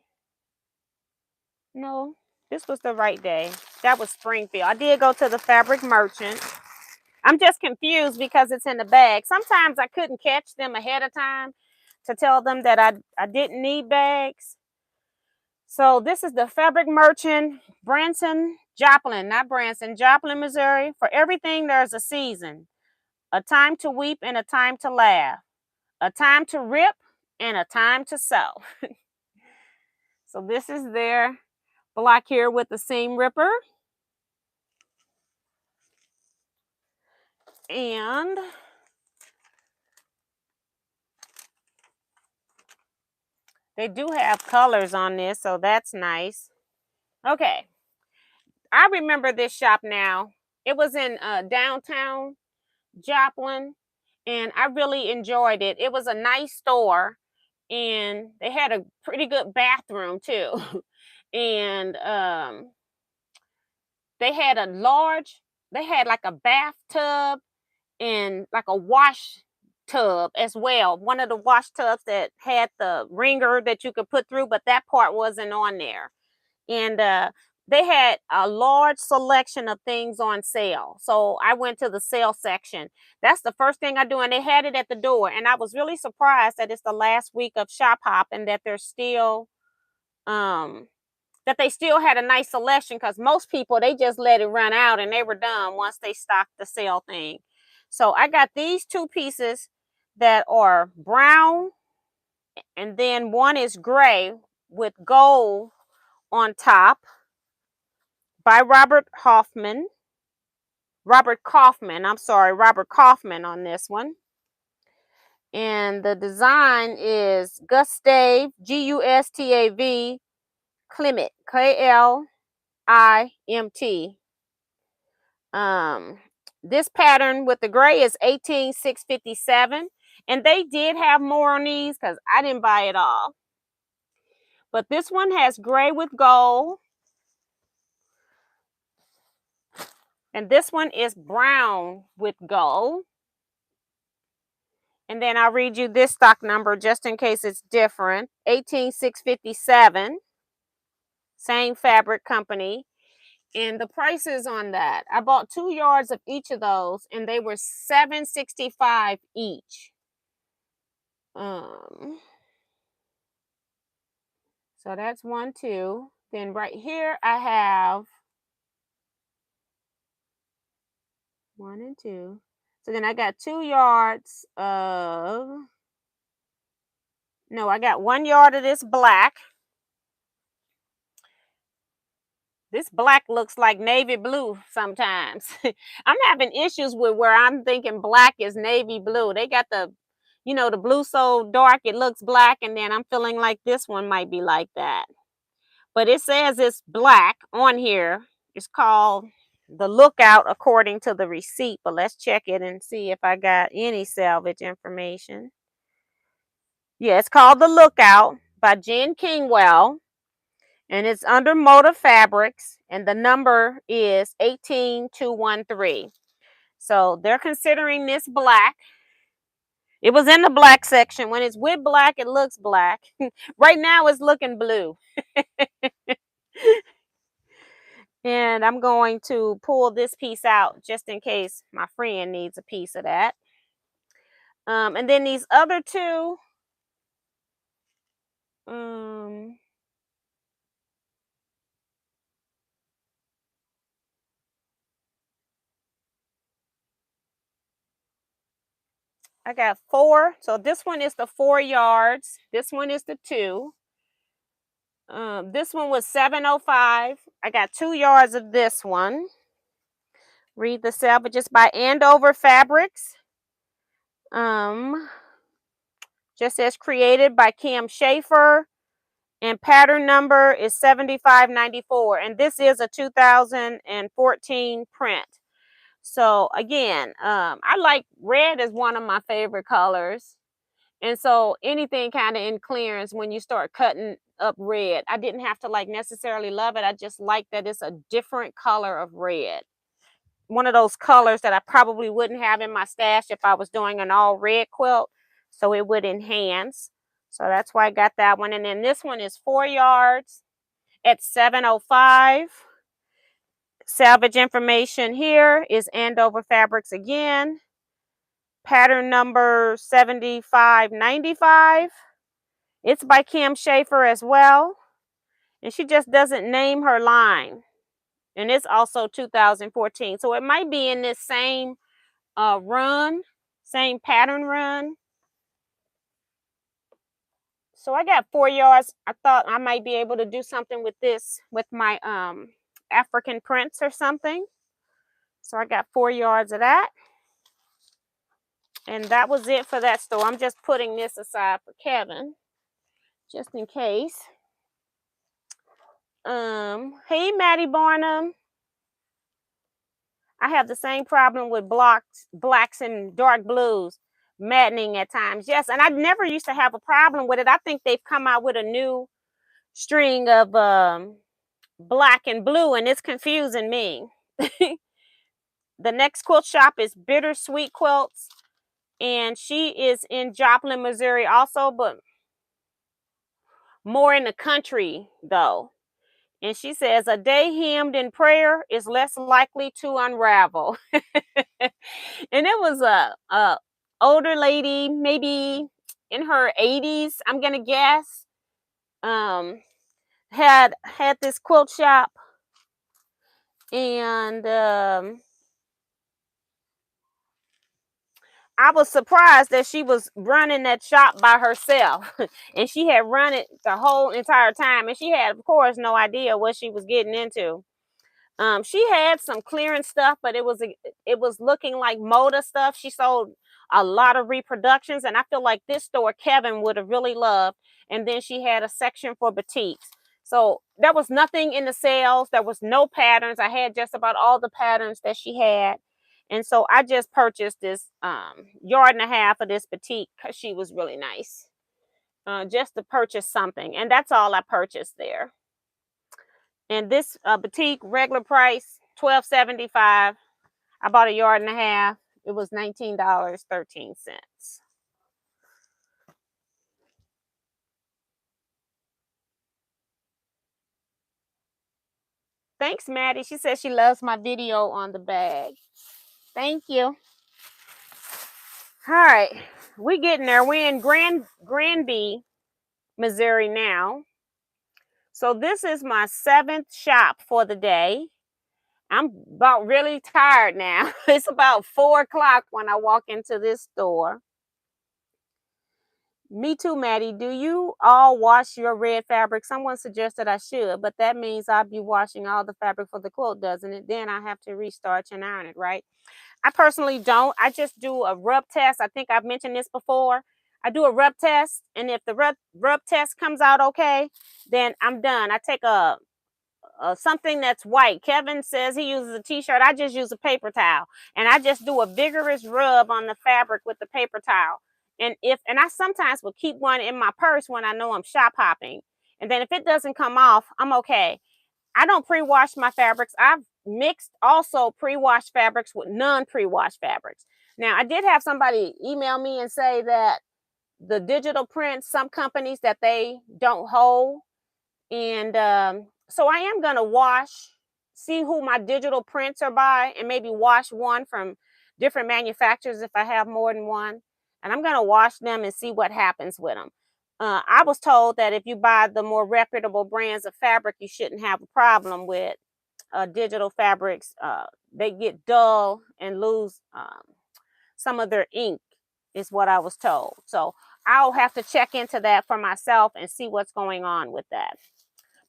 No, this was the right day. That was Springfield. I did go to the Fabric Merchant. I'm just confused because it's in the bag. Sometimes I couldn't catch them ahead of time to tell them that I didn't need bags. So this is the Fabric Merchant, Branson, Joplin, not Branson, Joplin, Missouri. For everything, there's a season. A time to weep and a time to laugh. A time to rip and a time to sew. So this is their block here with the seam ripper. And they do have colors on this, so that's nice. Okay. I remember this shop now. It was in downtown Joplin, and I really enjoyed it. It was a nice store, and they had a pretty good bathroom too. And they had like a bathtub and like a wash tub as well. One of the wash tubs that had the wringer that you could put through, but that part wasn't on there. And they had a large selection of things on sale. So I went to the sale section. That's the first thing I do. And they had it at the door. And I was really surprised that it's the last week of Shop Hop and that they're still, that they still had a nice selection, because most people, they just let it run out and they were done once they stocked the sale thing. So I got these two pieces that are brown, and then one is gray with gold on top, by Robert Kaufman. I'm sorry, Robert Kaufman on this one. And the design is Gustav, Gustav Klimt, Klimt. This pattern with the gray is 18657, and they did have more on these because I didn't buy it all. But this one has gray with gold, and this one is brown with gold. And then I'll read you this stock number just in case it's different. 18657, same fabric company. And the prices on that, I bought 2 yards of each of those, and they were $7.65 each. So that's 1, 2. Then right here I have 1 and 2. So then I got 2 yards of, no, I got 1 yard of this black. This black looks like navy blue sometimes. I'm having issues with where I'm thinking black is navy blue. They got the, the blue so dark it looks black, and then I'm feeling like this one might be like that. But it says it's black on here. It's called the Lookout according to the receipt, but let's check it and see if I got any salvage information. Yeah, it's called the Lookout by Jen Kingwell. And it's under Moda Fabrics, and the number is 18213. So they're considering this black. It was in the black section. When it's with black, it looks black. Right now it's looking blue. And I'm going to pull this piece out just in case my friend needs a piece of that. And then these other two, I got 4. So this one is the 4 yards. This one is the 2. This one was $7.05. I got 2 yards of this one. Read the salvages by Andover Fabrics. Just says created by Kim Schaefer, and pattern number is 7594. And this is a 2014 print. So again, I like red as one of my favorite colors. And so anything kind of in clearance when you start cutting up red, I didn't have to like necessarily love it. I just like that it's a different color of red. One of those colors that I probably wouldn't have in my stash if I was doing an all red quilt. So it would enhance. So that's why I got that one. And then this one is 4 yards at $7.05. Salvage information here is Andover Fabrics again. Pattern number 7595. It's by Kim Schaefer as well. And she just doesn't name her line. And it's also 2014. So it might be in this same run, same pattern run. So I got 4 yards. I thought I might be able to do something with this with my African prints or something. So I got 4 yards of that. And that was it for that store. I'm just putting this aside for Kevin, just in case. Hey, Maddie Barnum. I have the same problem with blacks and dark blues, maddening at times. Yes, and I never used to have a problem with it. I think they've come out with a new string of black and blue, and it's confusing me. The next quilt shop is Bittersweet Quilts, and she is in Joplin, Missouri also, but more in the country though. And she says a day hemmed in prayer is less likely to unravel. And it was a older lady, maybe in her 80s, I'm gonna guess. Had this quilt shop, and I was surprised that she was running that shop by herself. And she had run it the whole entire time. And she had, of course, no idea what she was getting into. She had some clearance stuff, but it was looking like moda stuff. She sold a lot of reproductions, and I feel like this store Kevin would have really loved. And then she had a section for batiks. So there was nothing in the sales. There was no patterns. I had just about all the patterns that she had. And so I just purchased this yard and a half of this batik because she was really nice. Just to purchase something. And that's all I purchased there. And this batik regular price $12.75. I bought a yard and a half. It was $19.13. Thanks, Maddie. She says she loves my video on the bag. Thank you. All right, we getting there. We're in Granby, Missouri now. So this is my 7th shop for the day. I'm about really tired now. It's about 4 o'clock when I walk into this store. Me too, Maddie. Do you all wash your red fabric? Someone suggested I should, but that means I'll be washing all the fabric for the quilt, doesn't it? Then I have to restarch and iron it, right? I personally don't. I just do a rub test. I think I've mentioned this before. I do a rub test, and if the rub test comes out okay, then I'm done. I take a something that's white. Kevin says he uses a t-shirt. I just use a paper towel, and I just do a vigorous rub on the fabric with the paper towel. And I sometimes will keep one in my purse when I know I'm shop hopping. And then if it doesn't come off, I'm okay. I don't pre-wash my fabrics. I've mixed also pre-washed fabrics with non-pre-washed fabrics. Now, I did have somebody email me and say that the digital prints, some companies that they don't hold. And so I am going to see who my digital prints are by, and maybe wash one from different manufacturers if I have more than one. And I'm going to wash them and see what happens with them. I was told that if you buy the more reputable brands of fabric, you shouldn't have a problem with digital fabrics. They get dull and lose some of their ink, is what I was told. So I'll have to check into that for myself and see what's going on with that.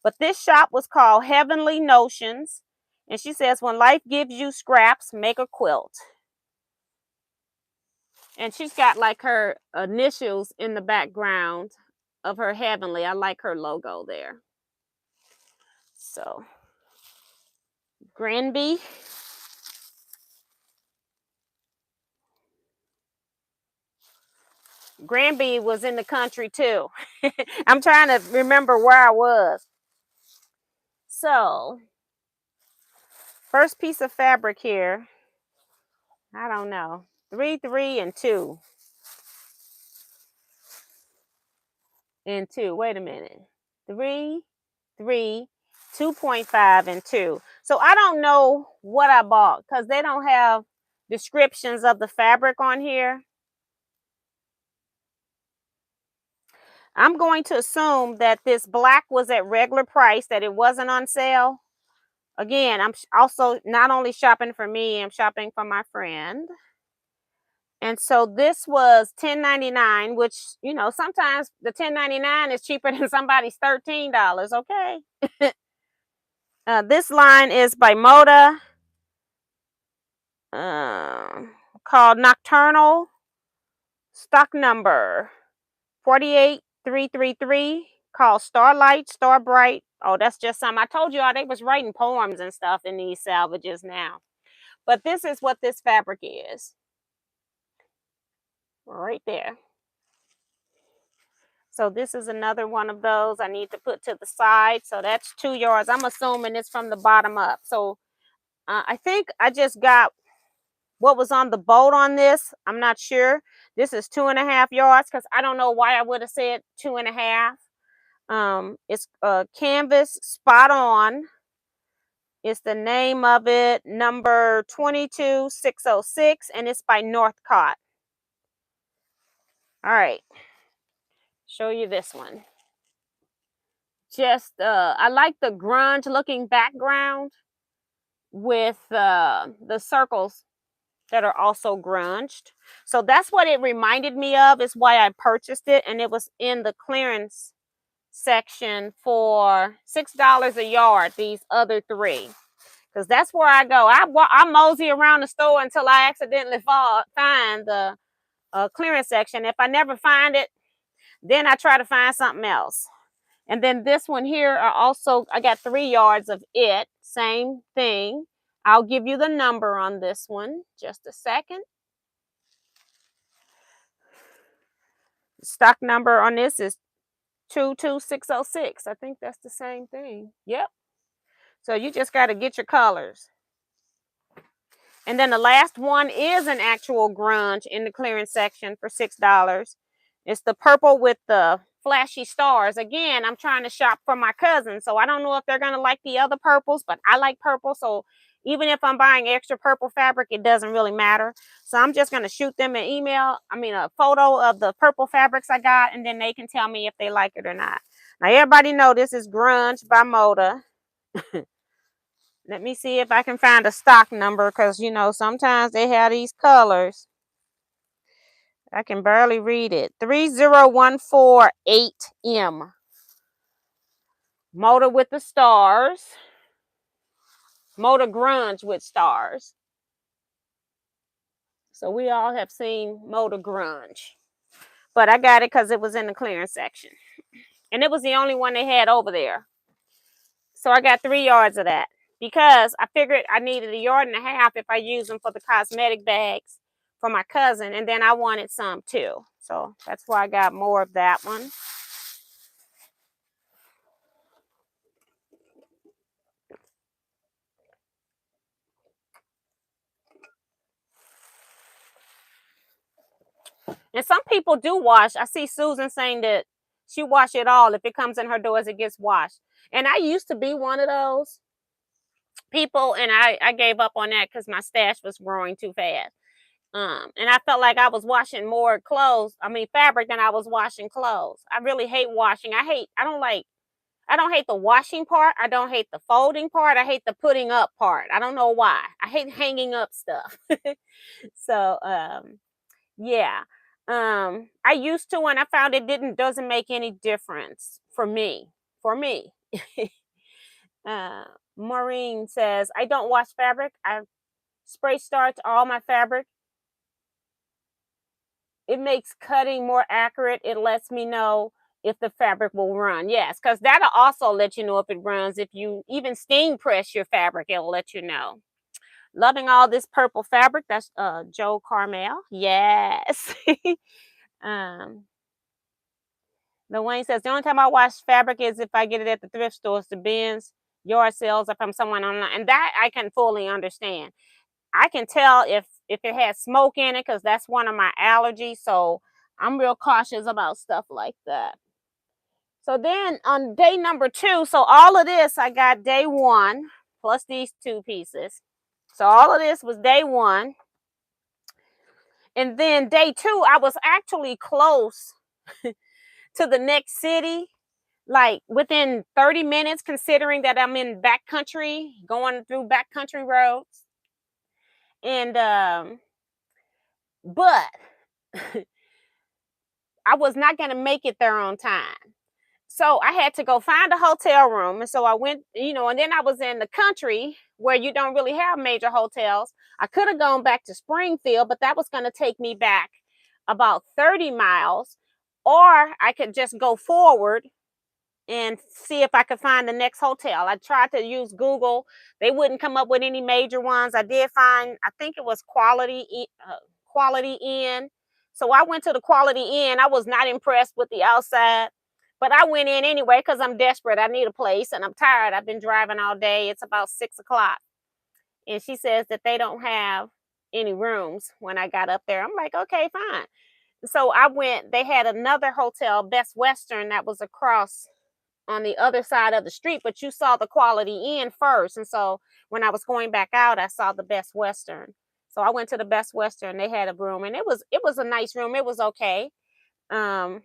But this shop was called Heavenly Notions. And she says, when life gives you scraps, make a quilt. And she's got like her initials in the background of her Heavenly. I like her logo there. So, Granby. Granby was in the country too. I'm trying to remember where I was. So, first piece of fabric here. I don't know. 3, 3, and 2. And 2. Wait a minute. 3, 3, 2.5, and 2. So I don't know what I bought because they don't have descriptions of the fabric on here. I'm going to assume that this black was at regular price, that it wasn't on sale. Again, I'm also not only shopping for me, I'm shopping for my friend. And so this was $10.99, which, you know, sometimes the $10.99 is cheaper than somebody's $13, okay? This line is by Moda, called Nocturnal, stock number 48333, called Starlight, Star Bright. Oh, that's just some. I told you all they was writing poems and stuff in these salvages now. But this is what this fabric is. Right there. So this is another one of those I need to put to the side. So that's 2 yards. I'm assuming it's from the bottom up. So I think I just got what was on the boat on this. I'm not sure. This is 2.5 yards because I don't know why I would have said 2.5. It's canvas spot on. It's the name of it, number 22606, and it's by Northcott. All right. Show you this one. Just I like the grunge looking background with the circles that are also grunged. So that's what it reminded me of, is why I purchased it. And it was in the clearance section for $6 a yard, these other three. Because that's where I go. I mosey around the store until I accidentally find the clearance section. If I never find it, then I try to find something else. And then this one here are also, I got 3 yards of it. Same thing. I'll give you the number on this one. Just a second. Stock number on this is 22606. I think that's the same thing. Yep. So you just got to get your colors. And then the last one is an actual grunge in the clearance section for $6. It's the purple with the flashy stars. Again, I'm trying to shop for my cousin, so I don't know if they're going to like the other purples, but I like purple. So even if I'm buying extra purple fabric, it doesn't really matter. So I'm just going to shoot them an a photo of the purple fabrics I got, and then they can tell me if they like it or not. Now, everybody know this is Grunge by Moda. Let me see if I can find a stock number, because, you know, sometimes they have these colors. I can barely read it. 30148M. Motor with the stars. Motor grunge with stars. So we all have seen Motor grunge. But I got it because it was in the clearance section. And it was the only one they had over there. So I got 3 yards of that, because I figured I needed 1.5 yards if I use them for the cosmetic bags for my cousin. And then I wanted some too. So that's why I got more of that one. And some people do wash. I see Susan saying that she wash it all. If it comes in her doors, it gets washed. And I used to be one of those people, and I gave up on that because my stash was growing too fast. And I felt like I was washing more fabric than I was washing clothes. I really hate washing. I don't hate the washing part. I don't hate the folding part. I hate the putting up part. I don't know why. I hate hanging up stuff. So, yeah. I used to, and I found it doesn't make any difference for me. For me. Maureen says, I don't wash fabric. I spray starch all my fabric. It makes cutting more accurate. It lets me know if the fabric will run. Yes, because that'll also let you know if it runs. If you even steam press your fabric, it'll let you know. Loving all this purple fabric. That's Joe Carmel. Yes. Wayne says, the only time I wash fabric is if I get it at the thrift stores, the bins, yard sales, or from someone online. And that I can fully understand. I can tell if it has smoke in it, because that's one of my allergies. So I'm real cautious about stuff like that. So then on day number 2, so all of this I got day 1 plus these 2 pieces. So all of this was day 1. And then day 2, I was actually close to the next city, like within 30 minutes, considering that I'm in backcountry, going through backcountry roads. And but I was not going to make it there on time. So I had to go find a hotel room. And so I went, and then I was in the country where you don't really have major hotels. I could have gone back to Springfield, but that was going to take me back about 30 miles. Or I could just go forward and see if I could find the next hotel. I tried to use Google. They wouldn't come up with any major ones. I did find, I think it was Quality Inn. So I went to the Quality Inn. I was not impressed with the outside, but I went in anyway because I'm desperate. I need a place and I'm tired. I've been driving all day. It's about 6 o'clock. And she says that they don't have any rooms when I got up there. I'm like, okay, fine. So I went, they had another hotel, Best Western, that was across on the other side of the street, but you saw the Quality Inn first. And so when I was going back out, I saw the Best Western. So I went to the Best Western. They had a room, and it was a nice room. It was okay. And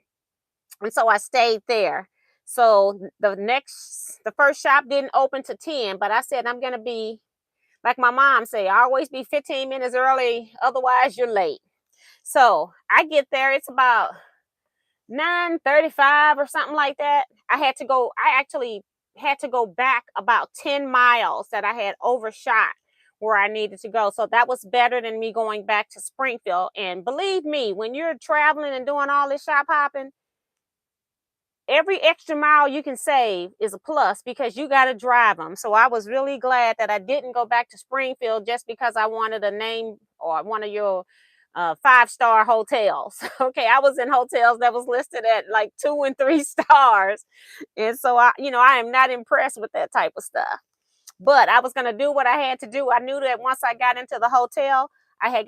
so I stayed there. So the first shop didn't open to 10, but I said I'm gonna be Like my mom say, always be 15 minutes early, otherwise you're late. So I get there, it's about 9:35 or something like that. I actually had to go back about 10 miles that I had overshot where I needed to go. So that was better than me going back to Springfield. And believe me, when you're traveling and doing all this shop hopping, every extra mile you can save is a plus because you got to drive them. So I was really glad that I didn't go back to Springfield just because I wanted a name or one of your 5-star hotels. Okay, I was in hotels that was listed at like 2 and 3 stars, and so I am not impressed with that type of stuff. But I was gonna do what I had to do. I knew that once I got into the hotel, I had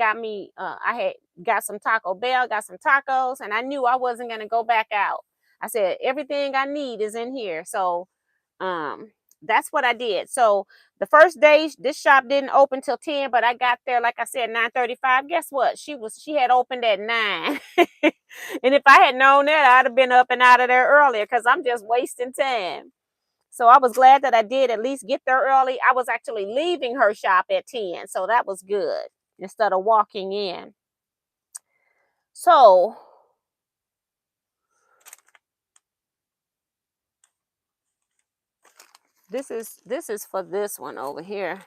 got some Taco Bell, got some tacos, and I knew I wasn't gonna go back out. I said everything I need is in here. So that's what I did. So the first day this shop didn't open till 10, but I got there, like I said, 9:35. Guess what? She had opened at 9. And if I had known that, I'd have been up and out of there earlier because I'm just wasting time. So I was glad that I did at least get there early. I was actually leaving her shop at 10, so that was good instead of walking in. So this is for this one over here.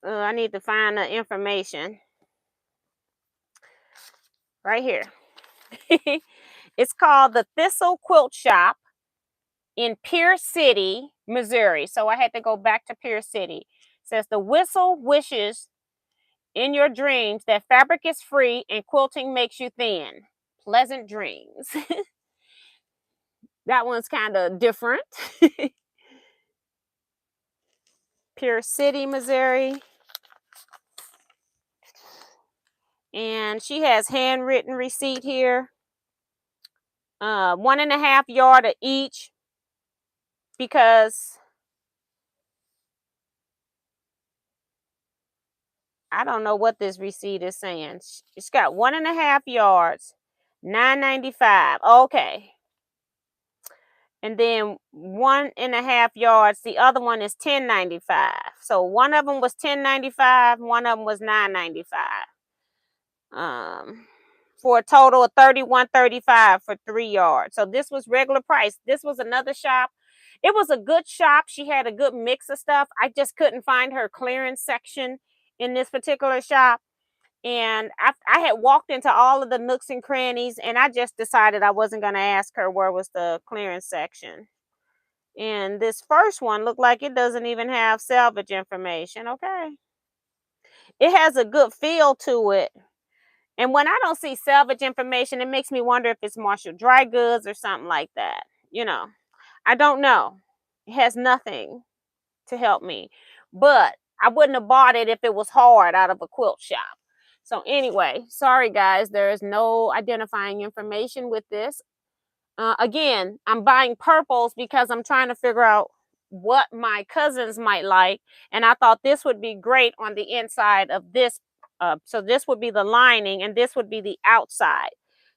I need to find the information right here. It's called the Thistle Quilt Shop in Pierce City, Missouri. So I had to go back to Pierce City. It says the whistle wishes in your dreams that fabric is free and quilting makes you thin. Pleasant dreams. That one's kind of different. Pierce City, Missouri. And she has handwritten receipt here. 1.5 yards each because I don't know what this receipt is saying. It's got 1.5 yards, $9.95. Okay. And then 1.5 yards. The other one is $10.95. So one of them was $10.95. One of them was $9.95. For a total of $31.35 for 3 yards. So this was regular price. This was another shop. It was a good shop. She had a good mix of stuff. I just couldn't find her clearance section in this particular shop. And I had walked into all of the nooks and crannies, and I just decided I wasn't going to ask her where was the clearance section. And this first one looked like it doesn't even have salvage information. Okay. It has a good feel to it. And when I don't see salvage information, it makes me wonder if it's Marshall Dry Goods or something like that. I don't know. It has nothing to help me. But I wouldn't have bought it if it was hard out of a quilt shop. So anyway, sorry guys, there is no identifying information with this. Again, I'm buying purples because I'm trying to figure out what my cousins might like. And I thought this would be great on the inside of this. So this would be the lining and this would be the outside.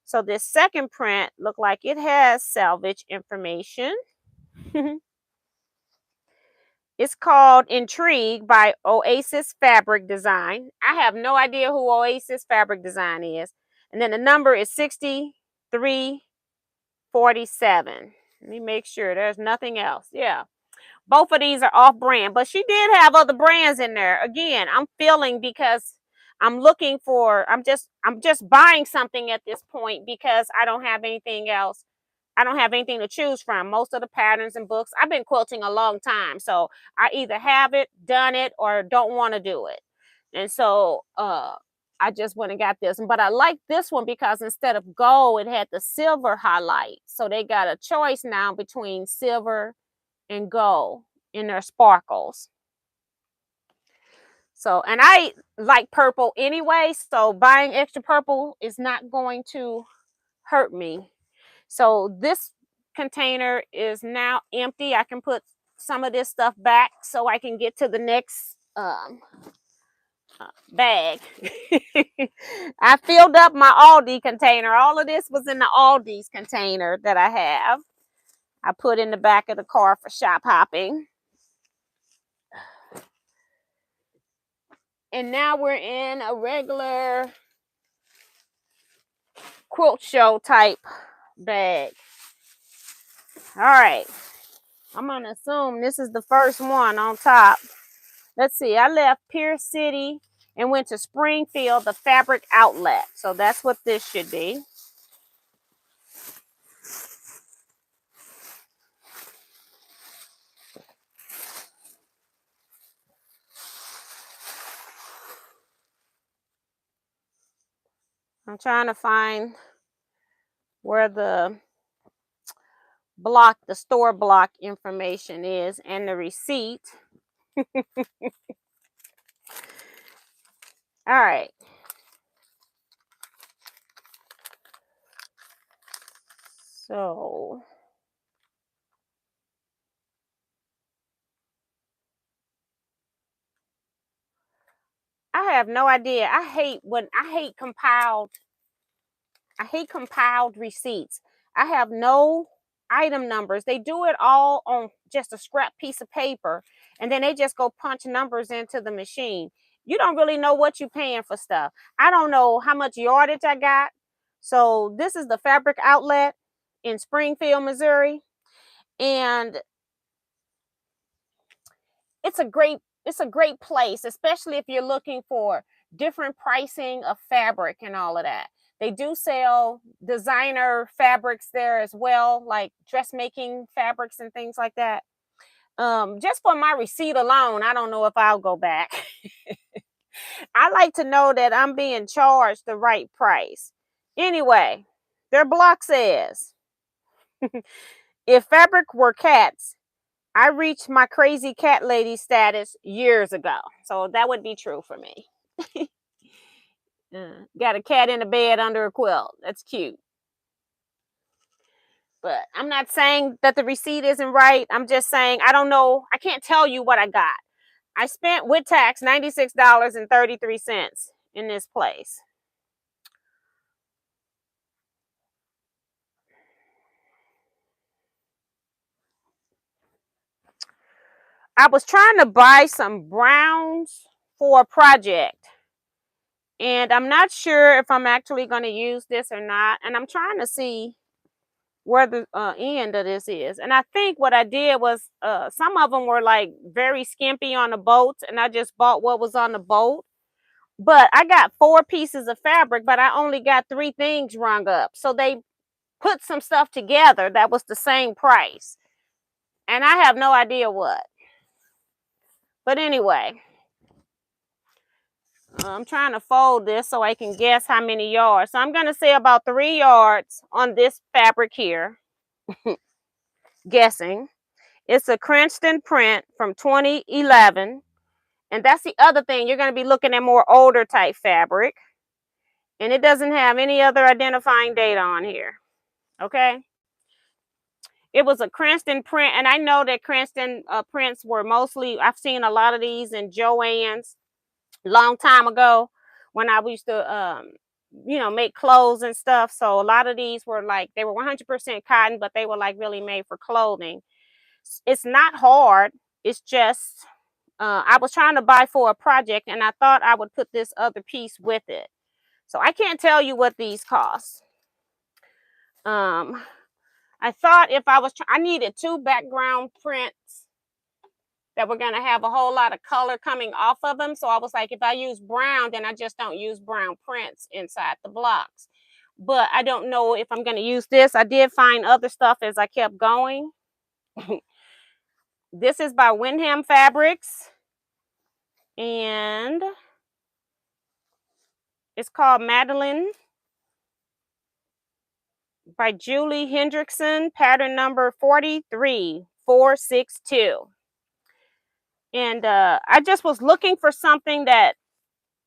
So this second print looked like it has salvage information. It's called Intrigue by Oasis Fabric Design. I have no idea who Oasis Fabric Design is. And then the number is 6347. Let me make sure there's nothing else. Yeah. Both of these are off brand, but she did have other brands in there. Again, I'm feeling because I'm just buying something at this point because I don't have anything else. I don't have anything to choose from. Most of the patterns and books, I've been quilting a long time. So I either have it, done it, or don't want to do it. And so I just went and got this. But I like this one because instead of gold, it had the silver highlight. So they got a choice now between silver and gold in their sparkles. So, and I like purple anyway. So buying extra purple is not going to hurt me. So this container is now empty. I can put some of this stuff back so I can get to the next bag. I filled up my Aldi container. All of this was in the Aldi's container that I have. I put in the back of the car for shop hopping. And now we're in a regular quilt show type bag. All right. I'm going to assume this is the first one on top. Let's see. I left Pierce City and went to Springfield, the fabric outlet. So that's what this should be. I'm trying to find where the store block information is and the receipt. All right. So I have no idea. I hate compiled receipts. I have no item numbers. They do it all on just a scrap piece of paper, and then they just go punch numbers into the machine. You don't really know what you're paying for stuff. I don't know how much yardage I got. So this is the fabric outlet in Springfield, Missouri, and it's a great place, especially if you're looking for different pricing of fabric and all of that. They do sell designer fabrics there as well, like dressmaking fabrics and things like that. Just for my receipt alone, I don't know if I'll go back. I like to know that I'm being charged the right price. Anyway, their block says, if fabric were cats, I reached my crazy cat lady status years ago. So that would be true for me. Got a cat in a bed under a quilt. That's cute. But I'm not saying that the receipt isn't right. I'm just saying I don't know. I can't tell you what I got. I spent with tax $96.33 in this place. I was trying to buy some browns for a project, and I'm not sure if I'm actually going to use this or not. And I'm trying to see where the end of this is. And I think what I did was some of them were like very skimpy on the boats, and I just bought what was on the boat. But I got 4 pieces of fabric, but I only got 3 things rung up. So they put some stuff together that was the same price, and I have no idea what. But anyway, I'm trying to fold this so I can guess how many yards. So I'm going to say about 3 yards on this fabric here. Guessing. It's a Cranston print from 2011. And that's the other thing. You're going to be looking at more older type fabric. And it doesn't have any other identifying data on here. Okay. It was a Cranston print. And I know that Cranston prints were mostly, I've seen a lot of these in Joann's long time ago when I used to, make clothes and stuff. So a lot of these were like, they were 100% cotton, but they were like really made for clothing. It's not hard. It's just, I was trying to buy for a project, and I thought I would put this other piece with it. So I can't tell you what these cost. I thought if I needed 2 background prints that were going to have a whole lot of color coming off of them. So I was like, if I use brown, then I just don't use brown prints inside the blocks. But I don't know if I'm going to use this. I did find other stuff as I kept going. This is by Windham Fabrics, and it's called Madeline by Julie Hendrickson, pattern number 43462. And I just was looking for something that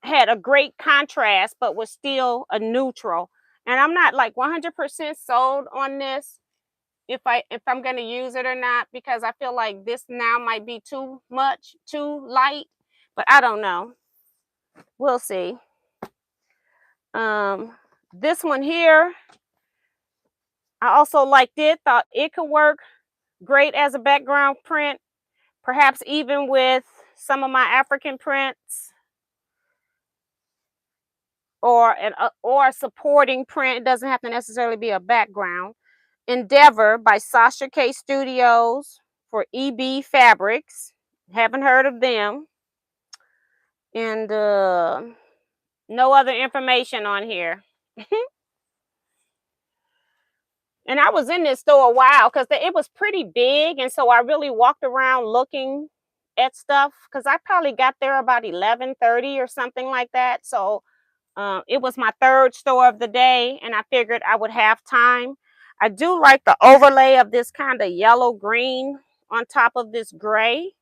had a great contrast but was still a neutral. And I'm not like 100% sold on this if I'm going to use it or not, because I feel like this now might be too much, too light, but I don't know. We'll see. This one here, I also liked it. Thought it could work great as a background print, perhaps even with some of my African prints. or a supporting print. It doesn't have to necessarily be a background. Endeavor by Sasha K Studios for EB Fabrics. Haven't heard of them. And no other information on here. And I was in this store a while because it was pretty big, and so I really walked around looking at stuff because I probably got there about 11:30 or something like that. So it was my third store of the day, and I figured I would have time. I do like the overlay of this kind of yellow green on top of this gray.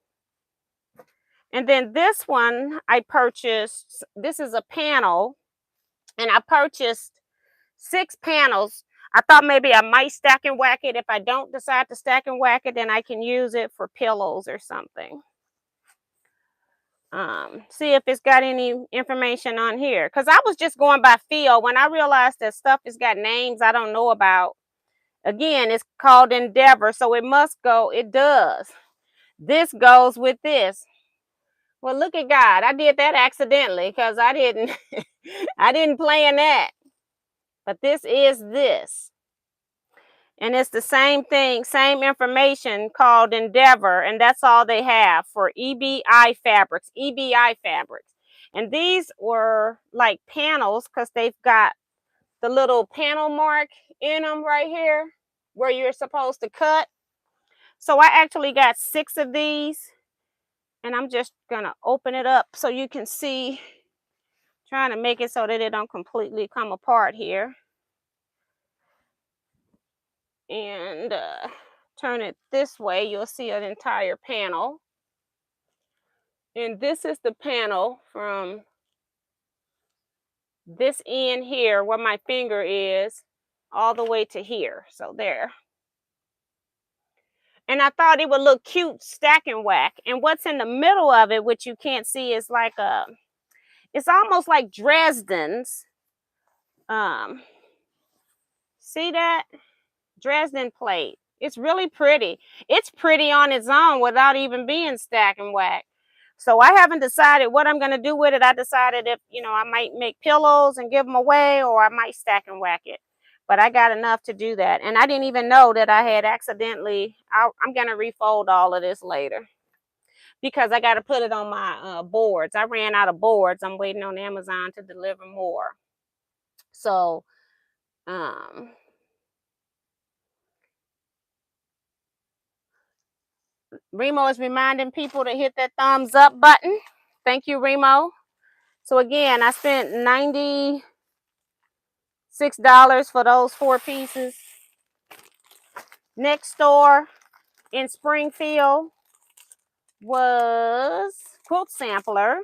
And then this one I purchased. This is a panel, and I purchased 6 panels. I thought maybe I might stack and whack it. If I don't decide to stack and whack it, then I can use it for pillows or something. See if it's got any information on here, because I was just going by feel. When I realized that stuff has got names I don't know about, again, it's called Endeavor, so it must go. It does. This goes with this. Well, look at God. I did that accidentally because I didn't I didn't plan that. But this is this. And it's the same thing, same information, called Endeavor, and that's all they have for EBI fabrics, EBI fabrics. And these were like panels because they've got the little panel mark in them right here where you're supposed to cut. So I actually got 6 of these, and I'm just gonna open it up so you can see, trying to make it so that it don't completely come apart here. And turn it this way, you'll see an entire panel. And this is the panel from this end here where my finger is all the way to here. So there. And I thought it would look cute stack and whack. And what's in the middle of it, which you can't see, is like it's almost like Dresden's. See that? Dresden plate. It's really pretty. It's pretty on its own without even being stack and whack. So I haven't decided what I'm going to do with it. I decided if, I might make pillows and give them away, or I might stack and whack it. But I got enough to do that. And I didn't even know that I had accidentally, I'm going to refold all of this later because I got to put it on my boards. I ran out of boards. I'm waiting on Amazon to deliver more. So, Remo is reminding people to hit that thumbs up button. Thank you, Remo. So again, I spent $96 for those 4 pieces. Next store in Springfield was Quilt Sampler.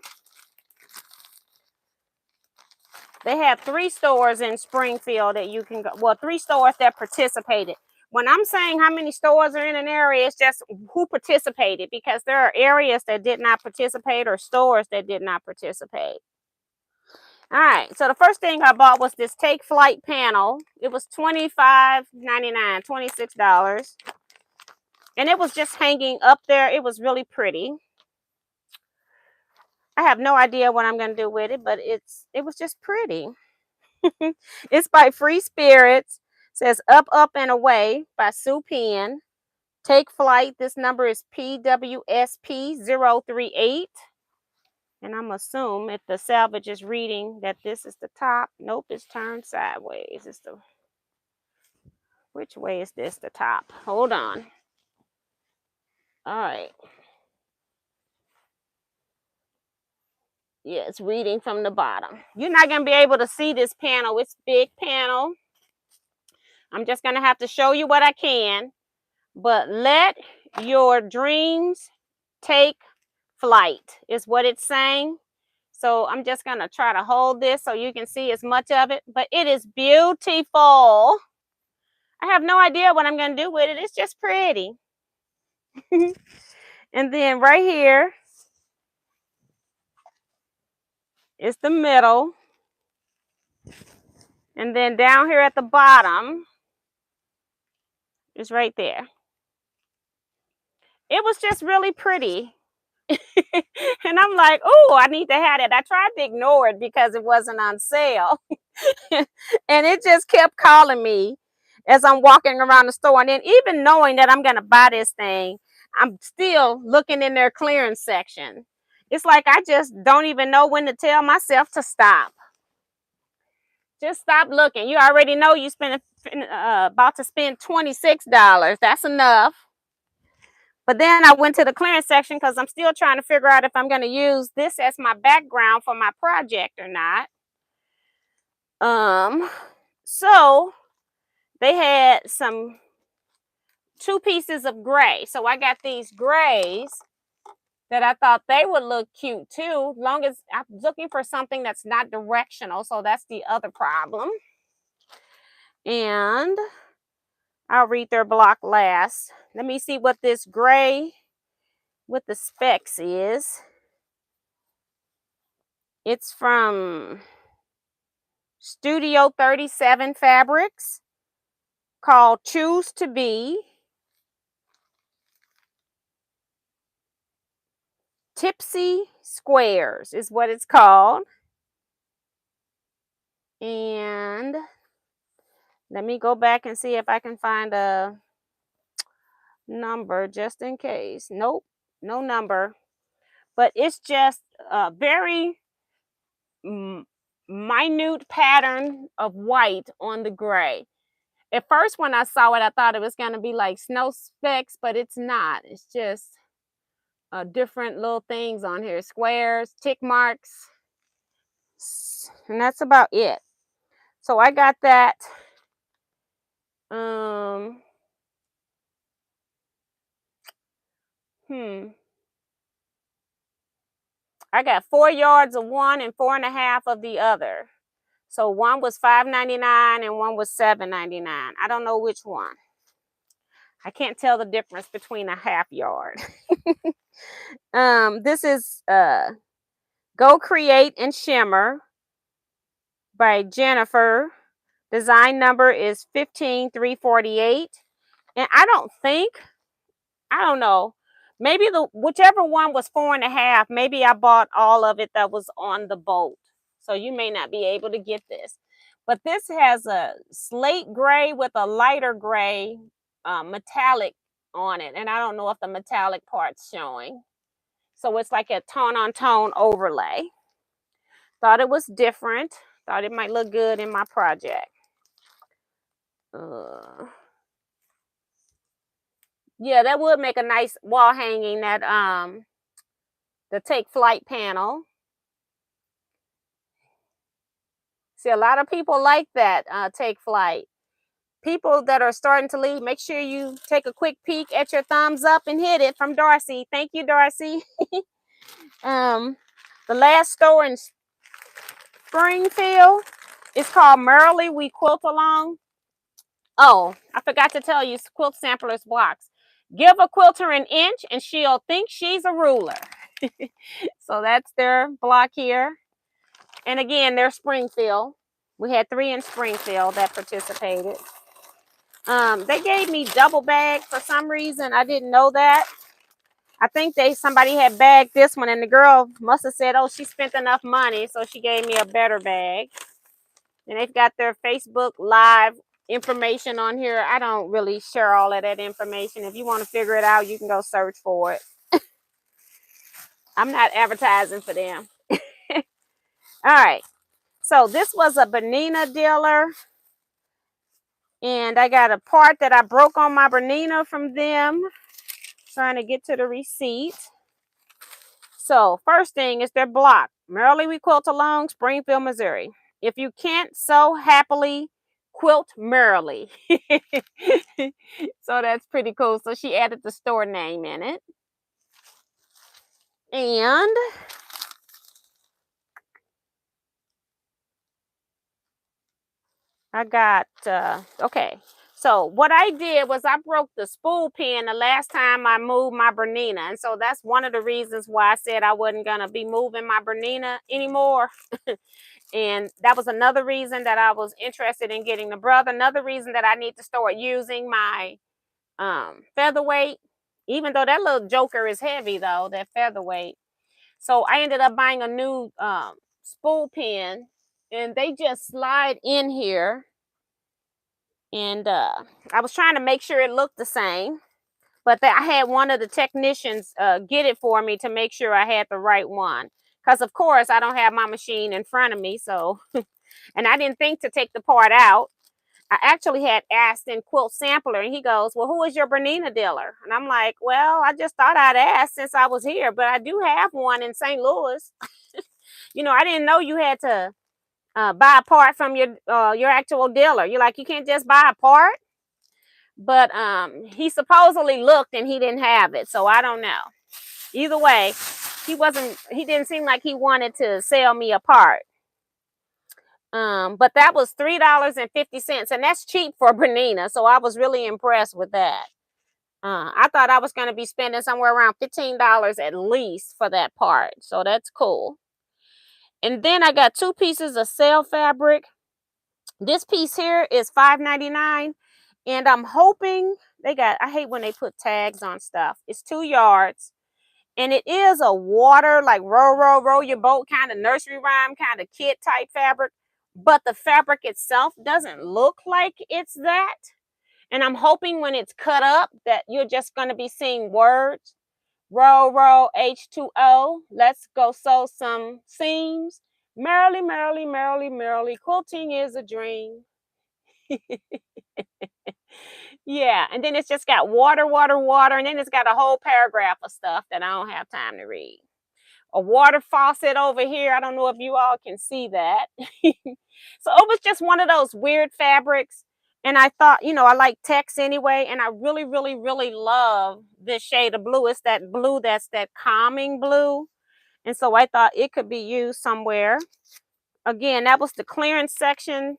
They have 3 stores in Springfield that you can go. Well, 3 stores that participated. When I'm saying how many stores are in an area, it's just who participated, because there are areas that did not participate or stores that did not participate. All right, so the first thing I bought was this Take Flight panel. It was $25.99, $26. And it was just hanging up there. It was really pretty. I have no idea what I'm going to do with it, but it was just pretty. It's by Free Spirits. It says Up, Up, and Away by Sue Penn. Take Flight. This number is PWSP038. And I'm assuming if the salvage is reading that this is the top. Nope, it's turned sideways. Which way is this the top? Hold on. All right. Yeah, it's reading from the bottom. You're not going to be able to see this panel. It's a big panel. I'm just going to have to show you what I can. But let your dreams take flight is what it's saying. So I'm just going to try to hold this so you can see as much of it. But it is beautiful. I have no idea what I'm going to do with it. It's just pretty. And then right here is the middle. And then down here at the bottom is right there. It was just really pretty. And I'm like, oh, I need to have it. I tried to ignore it because it wasn't on sale. And it just kept calling me as I'm walking around the store. And then even knowing that I'm going to buy this thing, I'm still looking in their clearance section. It's like I just don't even know when to tell myself to stop. Just stop looking. You already know you spend about to spend $26. That's enough. But then I went to the clearance section because I'm still trying to figure out if I'm going to use this as my background for my project or not. So they had two pieces of gray. So I got these grays that I thought they would look cute too, long as I'm looking for something that's not directional. So that's the other problem. And I'll read their block last. Let me see what this gray with the specs is. It's from Studio 37 Fabrics, called Choose to Be. Tipsy Squares is what it's called. And let me go back and see if I can find a number just in case. Nope, no number. But it's just a very minute pattern of white on the gray. At first, when I saw it, I thought it was going to be like snow specks, but it's not. It's just different little things on here. Squares, tick marks. And that's about it. So I got that. I got 4 yards of one and 4.5 of the other. So one was $5.99 and one was $7.99. I don't know which one. I can't tell the difference between a half yard. This is Go Create and Shimmer by Jennifer. Design number is 15348. And I don't know. Maybe whichever one was 4.5, maybe I bought all of it that was on the boat. So you may not be able to get this. But this has a slate gray with a lighter gray metallic on it. And I don't know if the metallic part's showing. So it's like a tone-on-tone overlay. Thought it was different. Thought it might look good in my project. Yeah, that would make a nice wall hanging, that the Take Flight panel. See, a lot of people like that Take Flight. People that are starting to leave, make sure you take a quick peek at your thumbs up and hit it. From Darcy. Thank you, Darcy. The last store in Springfield is called Merrily We Quilt Along. Oh, I forgot to tell you, quilt samplers blocks. Give a quilter an inch and she'll think she's a ruler. So that's their block here. And again, they're Springfield. We had 3 in Springfield that participated. They gave me double bag for some reason. I didn't know that. I think somebody had bagged this one, and the girl must have said, oh, she spent enough money, so she gave me a better bag. And they've got their Facebook Live information on here. I don't really share all of that information. If you want to figure it out, you can go search for it. I'm not advertising for them. All right. So this was a Bernina dealer. And I got a part that I broke on my Bernina from them. Trying to get to the receipt. So first thing is their block. Merrily We Quilt Along, Springfield, Missouri. If you can't sew happily, quilt merrily. So that's pretty cool. So she added the store name in it. And I got, okay. So what I did was I broke the spool pin the last time I moved my Bernina. And so that's one of the reasons why I said I wasn't going to be moving my Bernina anymore. And that was another reason that I was interested in getting the brother. Another reason that I need to start using my featherweight even though that little joker is heavy though, that featherweight. So I ended up buying a new spool pen, and they just slide in here. And I was trying to make sure it looked the same, but I had one of the technicians get it for me to make sure I had the right one. Because of course I don't have my machine in front of me, so and I didn't think to take the part out. I actually had asked in Quilt Sampler, and he goes, well, who is your Bernina dealer? And I'm like, well, I just thought I'd ask since I was here, but I do have one in St. Louis. You know, I didn't know you had to buy a part from your actual dealer. You're like, you can't just buy a part. But he supposedly looked and he didn't have it, so I don't know. Either way, he didn't seem like he wanted to sell me a part. But that was $3.50, and that's cheap for Bernina, so I was really impressed with that. I thought I was going to be spending somewhere around $15 at least for that part, so that's cool. And then I got 2 pieces of sail fabric. This piece here is $5.99, and I'm hoping I hate when they put tags on stuff. It's 2 yards, and it is a water, like row your boat kind of nursery rhyme kind of kit type fabric, but the fabric itself doesn't look like it's that. And I'm hoping when it's cut up that you're just going to be seeing words. Row, H2O. Let's go sew some seams. Merrily, merrily, merrily, merrily. Quilting is a dream. Yeah, and then it's just got water, and then it's got a whole paragraph of stuff that I don't have time to read. A water faucet over here. I don't know if you all can see that. So it was just one of those weird fabrics. And I thought, you know, I like text anyway. And I really, really, really love this shade of blue. It's that blue that's that calming blue. And so I thought it could be used somewhere. Again, that was the clearance section,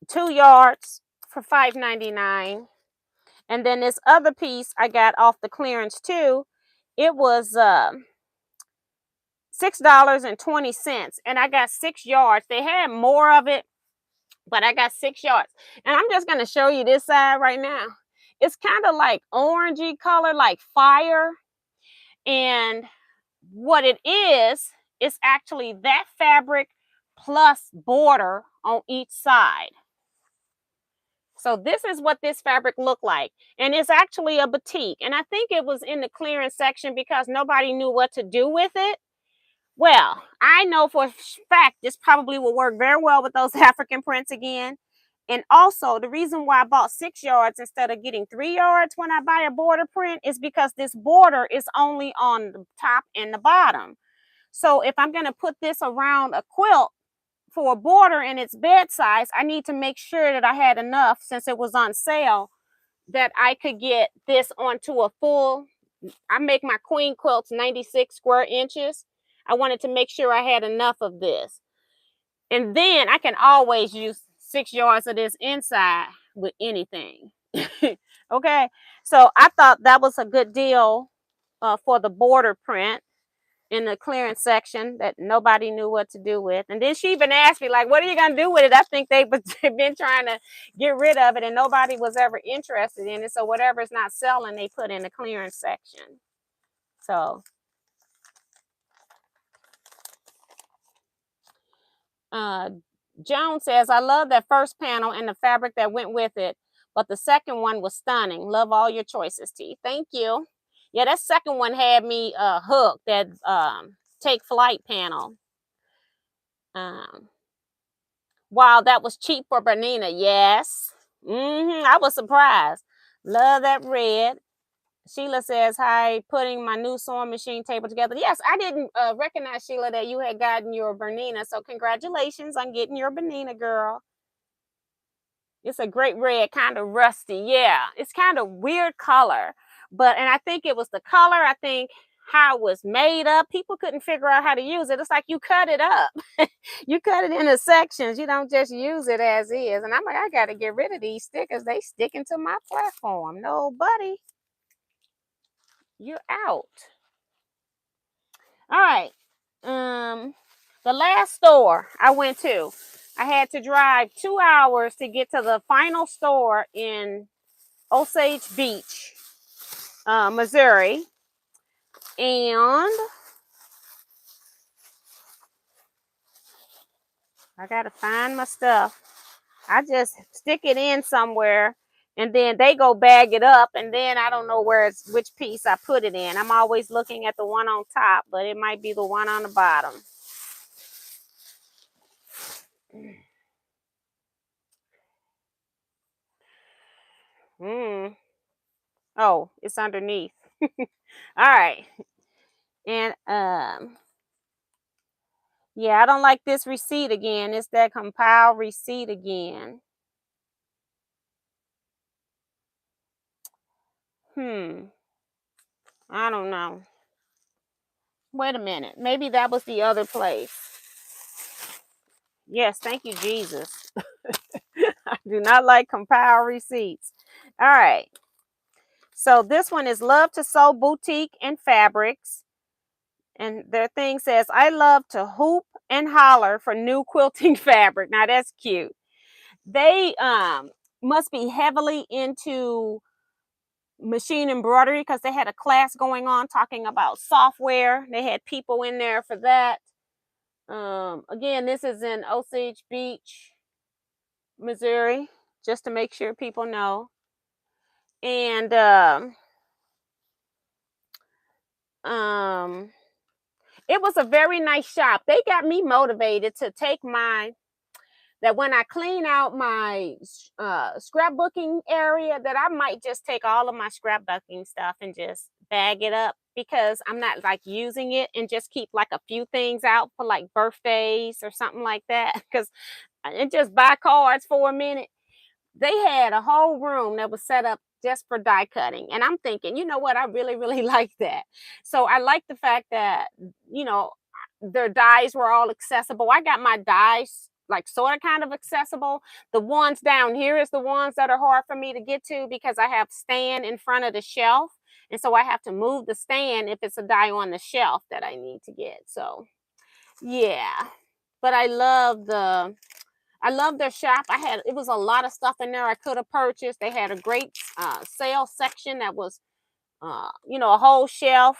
2 yards for $5.99. And then this other piece I got off the clearance too. It was $6.20, and I got 6 yards. They had more of it, but I got 6 yards. And I'm just going to show you this side right now. It's kind of like orangey color, like fire. And what it is actually that fabric plus border on each side. So this is what this fabric looked like. And it's actually a batik. And I think it was in the clearance section because nobody knew what to do with it. Well, I know for a fact this probably will work very well with those African prints again. And also, the reason why I bought 6 yards instead of getting 3 yards when I buy a border print is because this border is only on the top and the bottom. So if I'm going to put this around a quilt for a border and its bed size, I need to make sure that I had enough, since it was on sale, that I could get this onto a full. I make my queen quilts 96 square inches. I wanted to make sure I had enough of this. And then I can always use 6 yards of this inside with anything. Okay, so I thought that was a good deal for the border print in the clearance section that nobody knew what to do with. And then she even asked me, like, what are you going to do with it? I think they've been trying to get rid of it and nobody was ever interested in it. So whatever's not selling, they put in the clearance section. So Joan says, I love that first panel and the fabric that went with it, but the second one was stunning. Love all your choices, T. Thank you. Yeah, that second one had me hooked, that Take Flight panel. Wow, that was cheap for Bernina. Yes. I was surprised. Love that red. Sheila says, hi, putting my new sewing machine table together. Yes, I didn't recognize, Sheila, that you had gotten your Bernina. So congratulations on getting your Bernina, girl. It's a great red, kind of rusty. Yeah, it's kind of weird color. And I think it was the color. I think how it was made up. People couldn't figure out how to use it. It's like you cut it up. You cut it into sections. You don't just use it as is. And I'm like, I got to get rid of these stickers. They sticking to my platform. No, buddy. You're out. All right. The last store I went to, I had to drive 2 hours to get to the final store in Osage Beach. Missouri. And I gotta find my stuff. I just stick it in somewhere, and then they go bag it up, and then I don't know which piece I put it in. I'm always looking at the one on top, but it might be the one on the bottom. Oh, it's underneath. All right. And yeah, I don't like this receipt again. It's that compile receipt again. I don't know. Wait a minute. Maybe that was the other place. Yes, thank you, Jesus. I do not like compile receipts. All right. So this one is Love to Sew Boutique and Fabrics. And their thing says, I love to hoop and holler for new quilting fabric. Now that's cute. They must be heavily into machine embroidery because they had a class going on talking about software. They had people in there for that. Again, this is in Osage Beach, Missouri, just to make sure people know. And it was a very nice shop. They got me motivated to take that when I clean out my scrapbooking area, that I might just take all of my scrapbooking stuff and just bag it up, because I'm not like using it, and just keep like a few things out for like birthdays or something like that. Because and just buy cards for a minute. They had a whole room that was set up just for die cutting. And I'm thinking, you know what? I really, really like that. So I like the fact that, you know, their dies were all accessible. I got my dies like sort of kind of accessible. The ones down here is the ones that are hard for me to get to, because I have stand in front of the shelf. And so I have to move the stand if it's a die on the shelf that I need to get. So yeah. But I love their shop. It was a lot of stuff in there I could have purchased. They had a great sale section that was, a whole shelf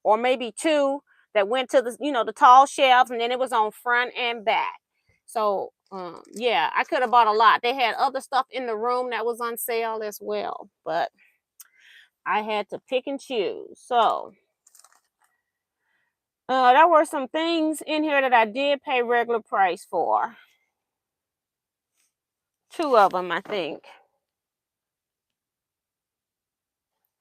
or maybe two that went to the tall shelves, and then it was on front and back. So yeah, I could have bought a lot. They had other stuff in the room that was on sale as well, but I had to pick and choose. So there were some things in here that I did pay regular price for. Two of them, I think.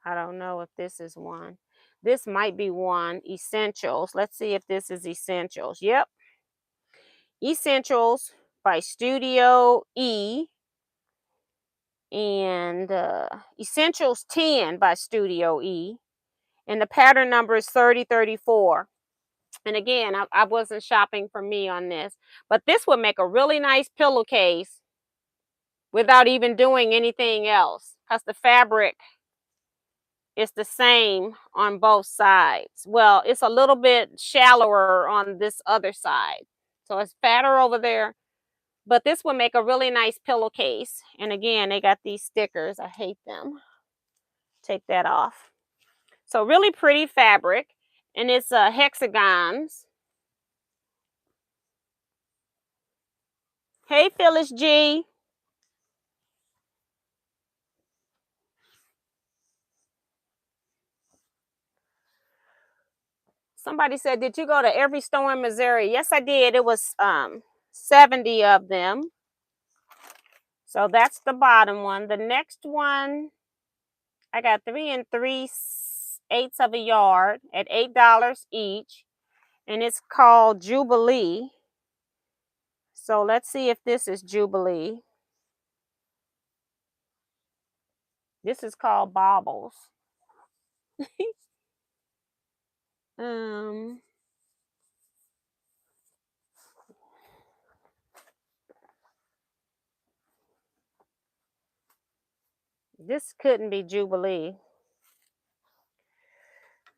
I don't know if this is one. This might be one. Essentials. Let's see if this is Essentials. Yep. Essentials by Studio E. And Essentials 10 by Studio E. And the pattern number is 3034. And again, I wasn't shopping for me on this. But this would make a really nice pillowcase without even doing anything else, because the fabric it's the same on both sides. Well, it's a little bit shallower on this other side. So it's fatter over there. But this would make a really nice pillowcase. And again, they got these stickers. I hate them. Take that off. So really pretty fabric. And it's hexagons. Hey, Phyllis G. Somebody said, did you go to every store in Missouri? Yes, I did. It was 70 of them. So that's the bottom one. The next one, I got 3 3/8 of a yard at $8 each. And it's called Jubilee. So let's see if this is Jubilee. This is called Baubles. This couldn't be Jubilee.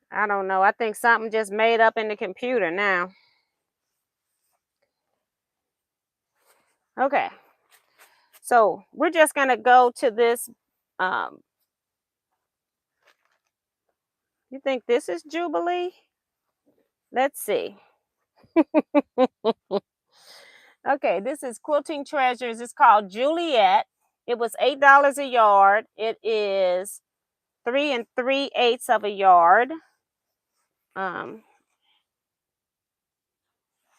I don't know. I think something just made up in the computer now. Okay. So we're just going to go to this You think this is Jubilee? Let's see. Okay, this is Quilting Treasures. It's called Juliet. It was $8 a yard. It is 3 3/8 of a yard. Um,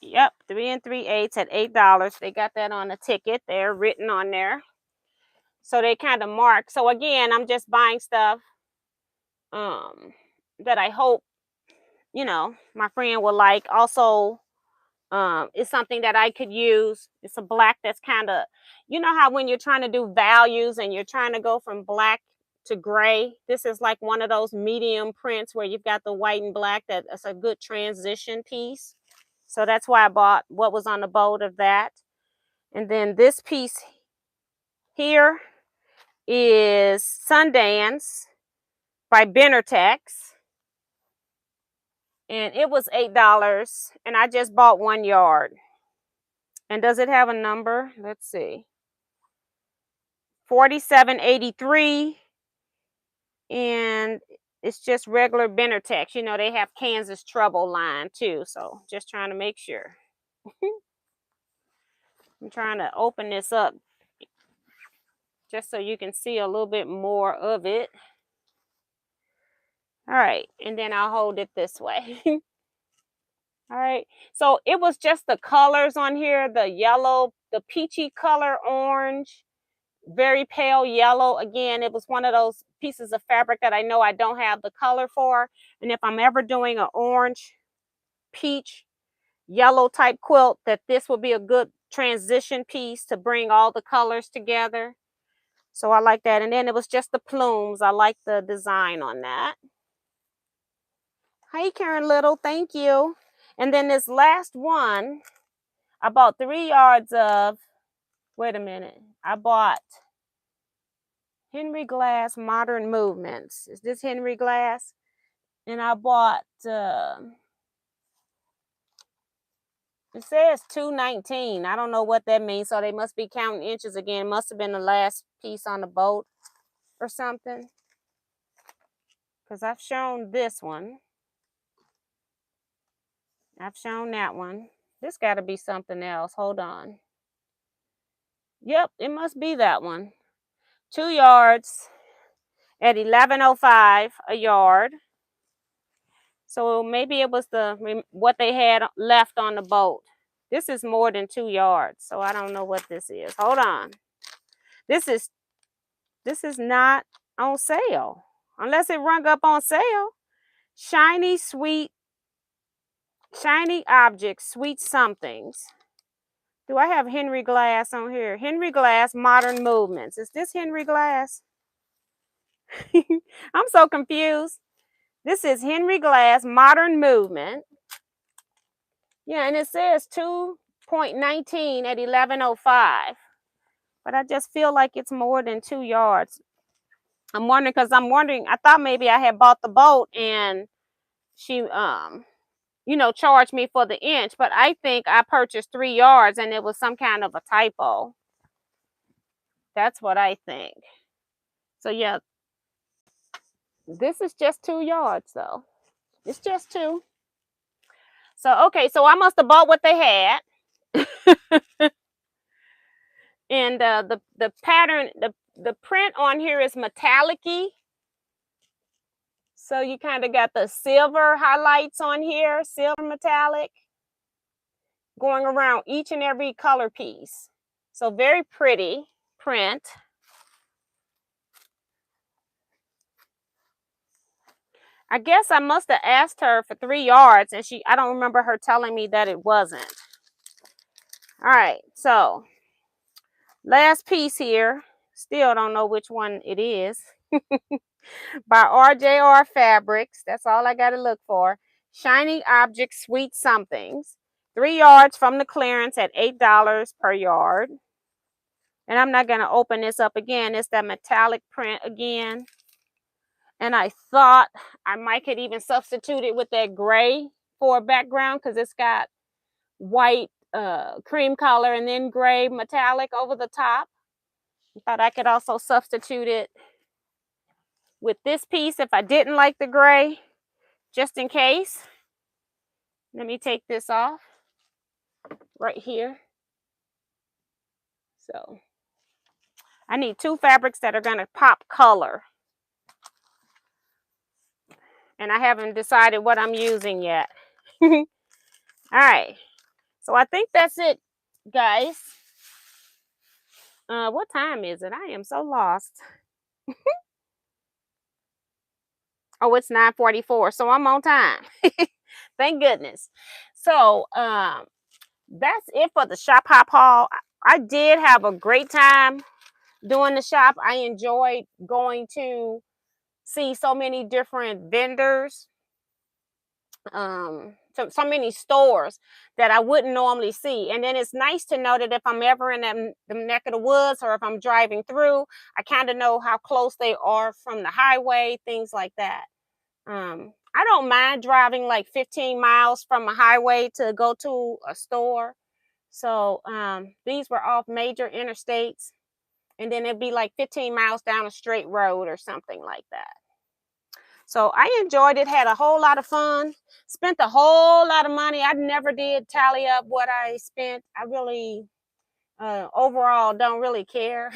yep, 3 3/8 at $8. They got that on the ticket. They're written on there. So they kind of mark. So again, I'm just buying stuff that I hope, my friend will like. Also, it's something that I could use. It's a black that's kind of, how when you're trying to do values and you're trying to go from black to gray, this is like one of those medium prints where you've got the white and black. That's a good transition piece. So that's why I bought what was on the boat of that. And then this piece here is Sundance by Bennertex. And it was $8. And I just bought 1 yard. And does it have a number? Let's see. 4783. And it's just regular Bennertex. They have Kansas Trouble line too. So just trying to make sure. I'm trying to open this up just so you can see a little bit more of it. All right. And then I'll hold it this way. All right. So it was just the colors on here, the yellow, the peachy color, orange, very pale yellow. Again, it was one of those pieces of fabric that I know I don't have the color for. And if I'm ever doing an orange, peach, yellow type quilt, that this will be a good transition piece to bring all the colors together. So I like that. And then it was just the plumes. I like the design on that. Hi, Karen Little. Thank you. And then this last one, I bought 3 yards of, wait a minute. I bought Henry Glass Modern Movements. Is this Henry Glass? And I bought, it says 219. I don't know what that means. So they must be counting inches again. It must have been the last piece on the boat or something. Because I've shown this one. I've shown that one. This got to be something else. Hold on. Yep, it must be that one. 2 yards at $11.05 a yard. So maybe it was what they had left on the boat. This is more than 2 yards, so I don't know what this is. Hold on. This is not on sale. Unless it rung up on sale. Shiny Objects, Sweet Somethings. Do I have Henry Glass on here? Henry Glass Modern Movements. Is this Henry Glass? I'm so confused. This is Henry Glass Modern Movement. Yeah, and it says 2.19 at $11.05. But I just feel like it's more than 2 yards. I thought maybe I had bought the boat and she charged me for the inch, but I think I purchased 3 yards and it was some kind of a typo. That's what I think. So yeah, this is just 2 yards though. It's just 2. So okay, so I must have bought what they had. And the pattern, the print on here is metallic-y. So you kind of got the silver highlights on here, silver metallic, going around each and every color piece. So very pretty print. I guess I must have asked her for 3 yards and I don't remember her telling me that it wasn't. All right, so last piece here. Still don't know which one it is. By RJR Fabrics. That's all I got to look for. Shiny Objects, Sweet Somethings. 3 yards from the clearance at $8 per yard. And I'm not going to open this up again. It's that metallic print again. And I thought I might could even substitute it with that gray for a background because it's got white cream color and then gray metallic over the top. I thought I could also substitute it with this piece if I didn't like the gray. just in case. Let me take this off right here. So I need 2 fabrics that are going to pop color. And I haven't decided what I'm using yet. All right. So I think that's it, guys. What time is it? I am so lost. Oh, it's 9:44, so I'm on time. Thank goodness. So that's it for the shop hop haul. I did have a great time doing the shop. I enjoyed going to see so many different vendors, so many stores that I wouldn't normally see. And then it's nice to know that if I'm ever in the neck of the woods, or if I'm driving through, I kind of know how close they are from the highway, things like that. I don't mind driving like 15 miles from a highway to go to a store. So these were off major interstates, and then it'd be like 15 miles down a straight road or something like that. So I enjoyed it, had a whole lot of fun, spent a whole lot of money. I never did tally up what I spent. I really, overall, don't really care.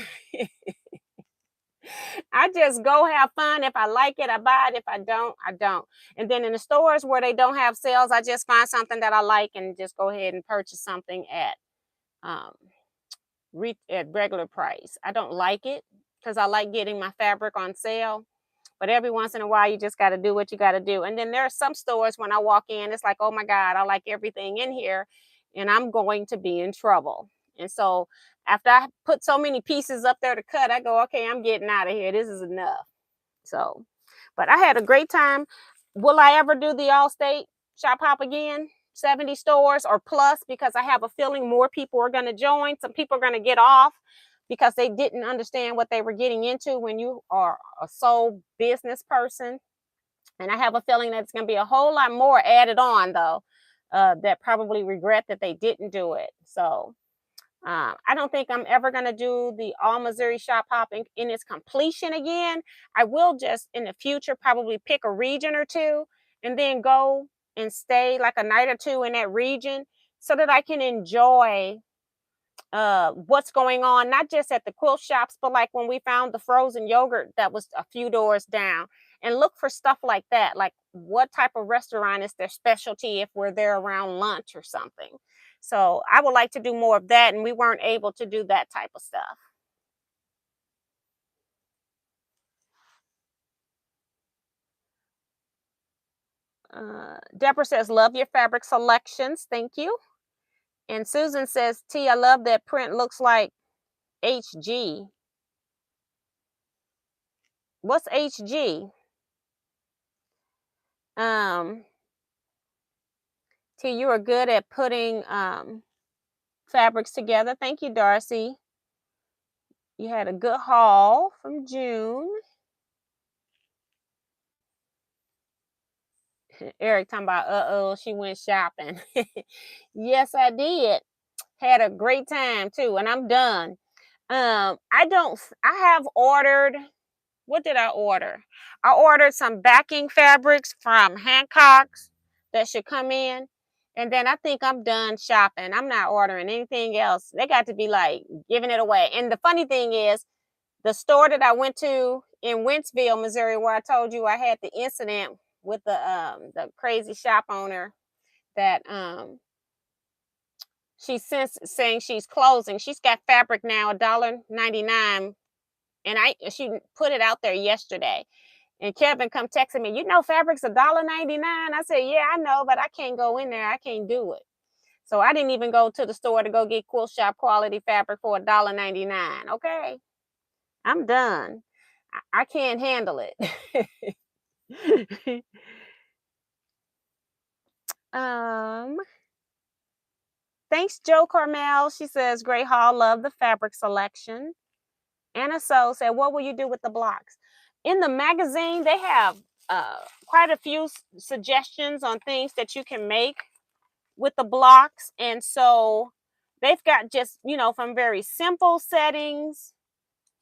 I just go have fun. If I like it, I buy it. If I don't, I don't. And then in the stores where they don't have sales, I just find something that I like and just go ahead and purchase something um, at regular price. I don't like it because I like getting my fabric on sale. But every once in a while, you just got to do what you got to do. And then there are some stores when I walk in, it's like, oh my God, I like everything in here, and I'm going to be in trouble. And so after I put so many pieces up there to cut, I go, okay, I'm getting out of here. This is enough. So, but I had a great time. Will I ever do the Allstate shop hop again? 70 stores or plus, because I have a feeling more people are going to join. Some people are going to get off because they didn't understand what they were getting into when you are a sole business person. And I have a feeling that it's going to be a whole lot more added on, though, that probably regret that they didn't do it. So I don't think I'm ever going to do the All Missouri Shop Hop in its completion again. I will just in the future probably pick a region or two and then go and stay like a night or two in that region so that I can enjoy what's going on, not just at the quilt shops, but like when we found the frozen yogurt that was a few doors down, and look for stuff like that. Like what type of restaurant is their specialty if we're there around lunch or something. So I would like to do more of that, and we weren't able to do that type of stuff. Deborah says, love your fabric selections. Thank you. And Susan says, T, I love that print. Looks like HG. What's HG? Um, T, you are good at putting fabrics together. Thank you, Darcy. You had a good haul from June. Eric talking about, she went shopping. Yes, I did. Had a great time too, and I'm done. I have ordered, what did I order? I ordered some backing fabrics from Hancock's that should come in. And then I think I'm done shopping. I'm not ordering anything else. They got to be like giving it away. And the funny thing is, the store that I went to in Wentzville, Missouri, where I told you I had the incident with the crazy shop owner that she's since saying she's closing. She's got fabric now $1.99, and she put it out there yesterday. And Kevin come texting me, fabric's $1.99. I said, yeah, I know, but I can't go in there. I can't do it. So I didn't even go to the store to go get quilt shop quality fabric for $1.99. Okay, I'm done. I can't handle it. um, Thanks, Joe Carmel. She says, great haul, love the fabric selection. Anna So said, what will you do with the blocks? In the magazine, they have quite a few suggestions on things that you can make with the blocks. And so they've got just, from very simple settings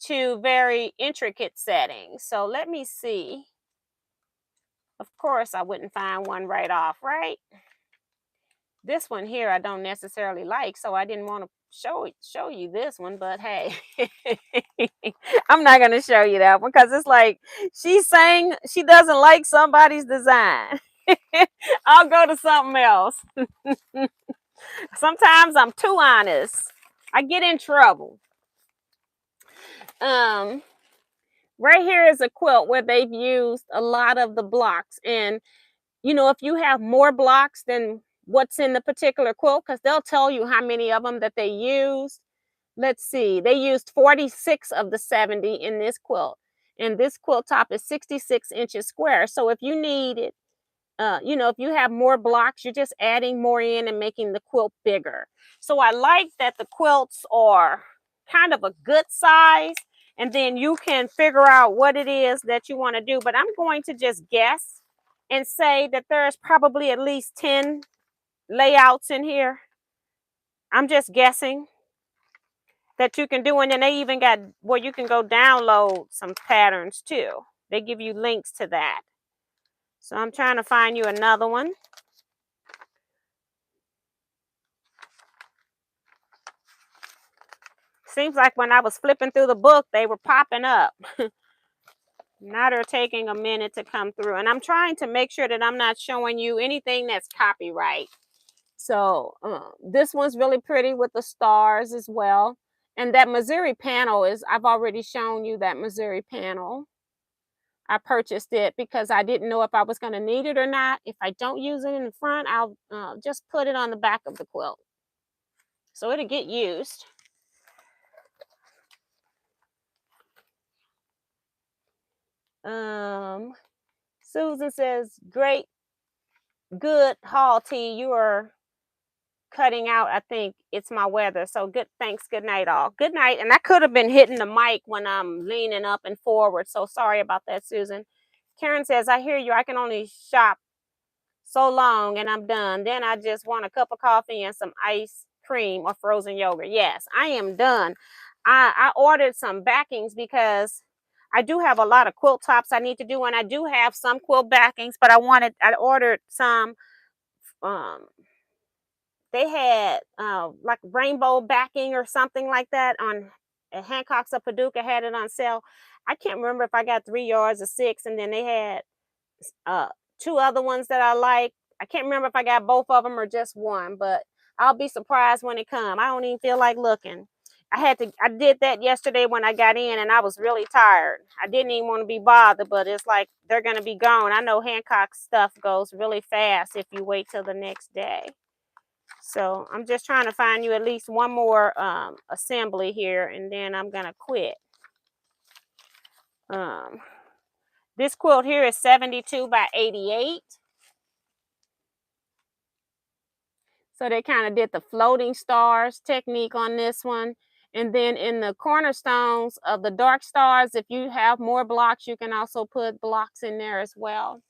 to very intricate settings. So let me see Of course, I wouldn't find one right off, right? This one here I don't necessarily like, so I didn't want to show you this one, but hey. I'm not going to show you that one because it's like she's saying she doesn't like somebody's design. I'll go to something else. Sometimes I'm too honest. I get in trouble. Right here is a quilt where they've used a lot of the blocks, and if you have more blocks than what's in the particular quilt, because they'll tell you how many of them that they used. Let's see, they used 46 of the 70 in this quilt, and this quilt top is 66 inches square. So if you need it, if you have more blocks, you're just adding more in and making the quilt bigger. So I like that the quilts are kind of a good size, and then you can figure out what it is that you want to do. But I'm going to just guess and say that there's probably at least 10 layouts in here. I'm just guessing that you can do, and then they even got where you can go download some patterns too. They give you links to that. So I'm trying to find you another one. Seems like when I was flipping through the book, they were popping up. Now they're taking a minute to come through. And I'm trying to make sure that I'm not showing you anything that's copyright. So this one's really pretty with the stars as well. And that Missouri panel I've already shown you that Missouri panel. I purchased it because I didn't know if I was going to need it or not. If I don't use it in the front, I'll just put it on the back of the quilt. So it'll get used. Susan says, great, good haul, T. You are cutting out. I think it's my weather. So good. Thanks. Good night, all. Good night. And I could have been hitting the mic when I'm leaning up and forward. So sorry about that, Susan. Karen says, I hear you. I can only shop so long and I'm done. Then I just want a cup of coffee and some ice cream or frozen yogurt. Yes, I am done. I ordered some backings because I do have a lot of quilt tops I need to do, and I do have some quilt backings, but I ordered some. They had like rainbow backing or something like that on Hancock's of Paducah had it on sale. I can't remember if I got 3 yards or 6, and then they had uh 2 other ones that I like. I can't remember if I got both of them or just one, but I'll be surprised when it come. I don't even feel like looking. I did that yesterday when I got in, and I was really tired. I didn't even want to be bothered, but it's like they're going to be gone. I know Hancock's stuff goes really fast if you wait till the next day. So I'm just trying to find you at least one more assembly here, and then I'm going to quit. This quilt here is 72 by 88. So they kind of did the floating stars technique on this one. And then in the cornerstones of the dark stars, if you have more blocks, you can also put blocks in there as well.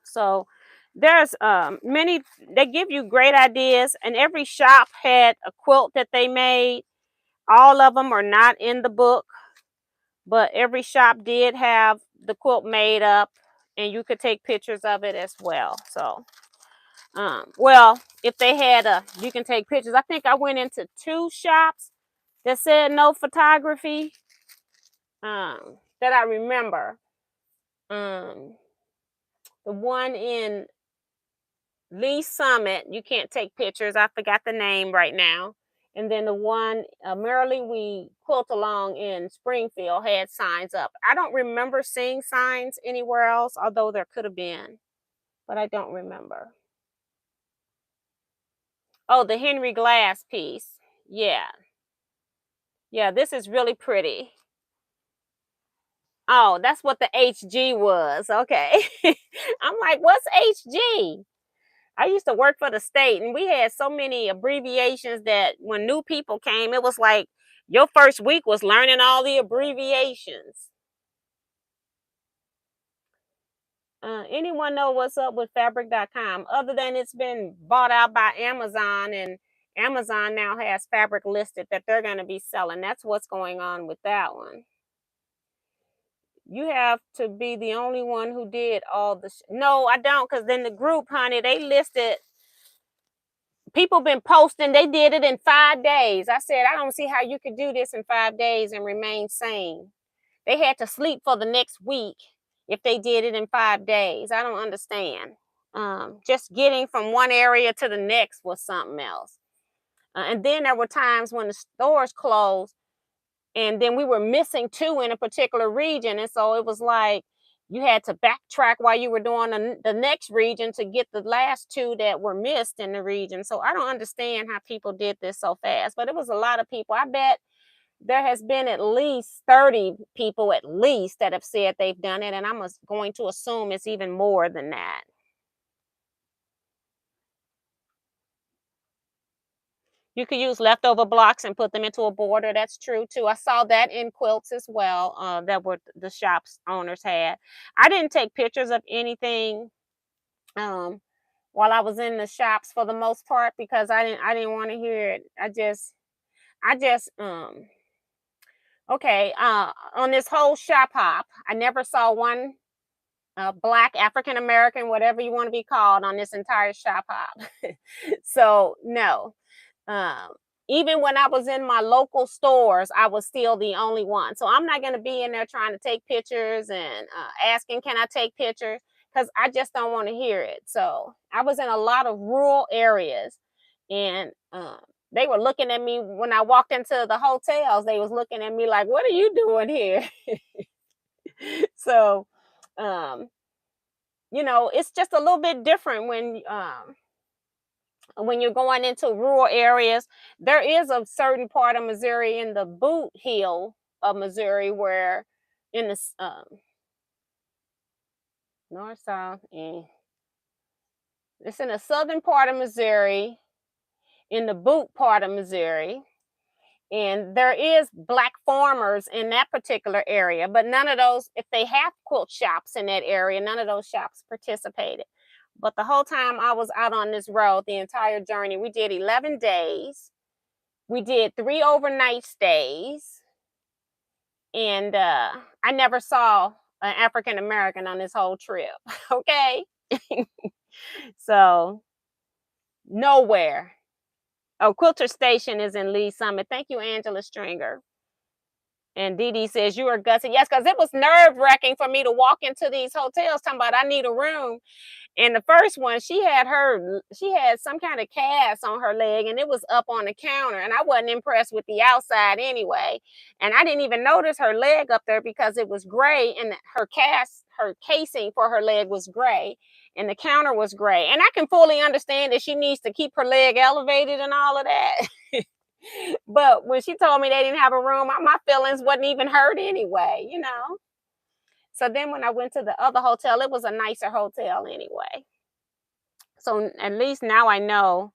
So there's many, they give you great ideas, and every shop had a quilt that they made. All of them are not in the book, but every shop did have the quilt made up, and you could take pictures of it as well. So well, if they had you can take pictures. I think I went into 2 shops that said no photography, that I remember. The one in Lee Summit, you can't take pictures. I forgot the name right now. And then the one, Merrily We Quilt Along in Springfield, had signs up. I don't remember seeing signs anywhere else, although there could have been, but I don't remember. Oh, the Henry Glass piece. Yeah. Yeah, this is really pretty. Oh, that's what the HG was. Okay. I'm like, what's HG? I used to work for the state, and we had so many abbreviations that when new people came, it was like your first week was learning all the abbreviations. Anyone know what's up with fabric.com other than it's been bought out by Amazon, and Amazon now has fabric listed that they're going to be selling? That's what's going on with that one. You have to be the only one who did all the. No, I don't, because then the group, honey, they listed. People been posting. They did it in 5 days. I said, I don't see how you could do this in 5 days and remain sane. They had to sleep for the next week if they did it in 5 days. I don't understand. Just getting from one area to the next was something else. And then there were times when the stores closed, and then we were missing two in a particular region. And so it was like you had to backtrack while you were doing the next region to get the last two that were missed in the region. So I don't understand how people did this so fast, but it was a lot of people. I bet there has been at least 30 people at least that have said they've done it, and I'm going to assume it's even more than that. You could use leftover blocks and put them into a border. That's true too. I saw that in quilts as well. That were the shops owners had. I didn't take pictures of anything um, while I was in the shops for the most part because I didn't want to hear it. I just okay. On this whole shop hop, I never saw one black African American, whatever you want to be called, on this entire shop hop. So no. Um, Even when I was in my local stores, I was still the only one. So I'm not going to be in there trying to take pictures and asking, can I take pictures? Because I just don't want to hear it. So I was in a lot of rural areas, and they were looking at me when I walked into the hotels. They was looking at me like, what are you doing here? So, um, it's just a little bit different when you're going into rural areas. There is a certain part of Missouri in the boot heel of Missouri where in the north, south, and it's in the southern part of Missouri, in the boot part of Missouri. And there is black farmers in that particular area, but none of those, if they have quilt shops in that area, none of those shops participated. But the whole time I was out on this road, the entire journey, we did 11 days. We did 3 overnight stays, and I never saw an African American on this whole trip. Okay, so nowhere. Oh, Quilter Station is in Lee Summit. Thank you, Angela Stringer. And Dee Dee says you are gutsy. Yes, because it was nerve wracking for me to walk into these hotels talking about I need a room. And the first one, she had some kind of cast on her leg, and it was up on the counter, and I wasn't impressed with the outside anyway. And I didn't even notice her leg up there because it was gray, and her casing for her leg was gray, and the counter was gray. And I can fully understand that she needs to keep her leg elevated and all of that. But when she told me they didn't have a room, my feelings wasn't even hurt anyway. So then when I went to the other hotel, it was a nicer hotel anyway. So at least now I know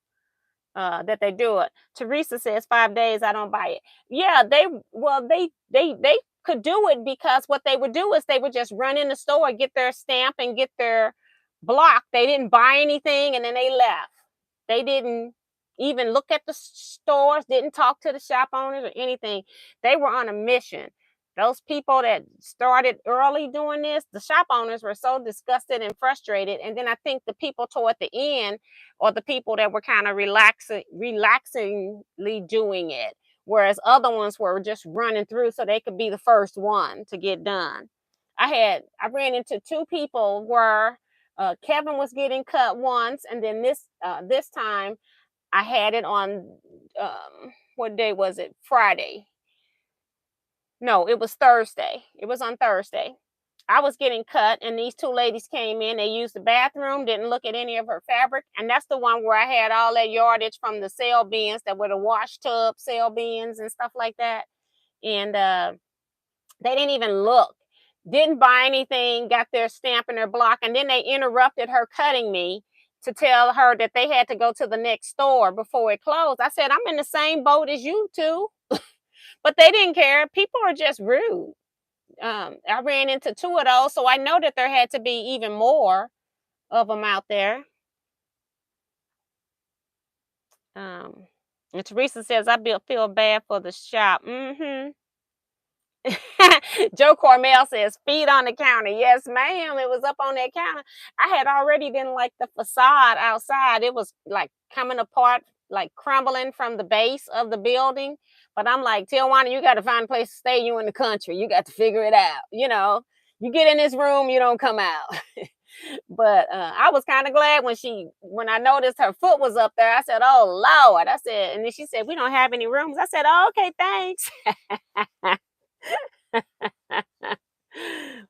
that they do it. Teresa says 5 days, I don't buy it. Yeah, they could do it because what they would do is they would just run in the store, get their stamp and get their block. They didn't buy anything and then they left. They didn't even look at the stores, didn't talk to the shop owners or anything. They were on a mission. Those people that started early doing this, the shop owners were so disgusted and frustrated. And then I think the people toward the end, or the people that were kind of relaxingly doing it, whereas other ones were just running through so they could be the first one to get done. I ran into two people where Kevin was getting cut once, and then this time I had it on what day was it? Friday. No, it was Thursday. It was on Thursday. I was getting cut, and these two ladies came in. They used the bathroom, didn't look at any of her fabric, and that's the one where I had all that yardage from the sale bins that were the wash tub sale bins and stuff like that. And they didn't even look, didn't buy anything, got their stamp and their block, and then they interrupted her cutting me to tell her that they had to go to the next store before it closed. I said, I'm in the same boat as you two. But they didn't care. People are just rude. I ran into two of those, so I know that there had to be even more of them out there. And Teresa says, I feel bad for the shop. Joe Cormel says, "Feet on the counter." Yes, ma'am. It was up on that counter. I had already done like the facade outside. It was like coming apart, like crumbling from the base of the building. But I'm like, Tijuana, you got to find a place to stay. You in the country. You got to figure it out. You get in this room, you don't come out. But I was kind of glad when I noticed her foot was up there. I said, "Oh Lord!" I said, and then she said, "We don't have any rooms." I said, "Oh, okay, thanks."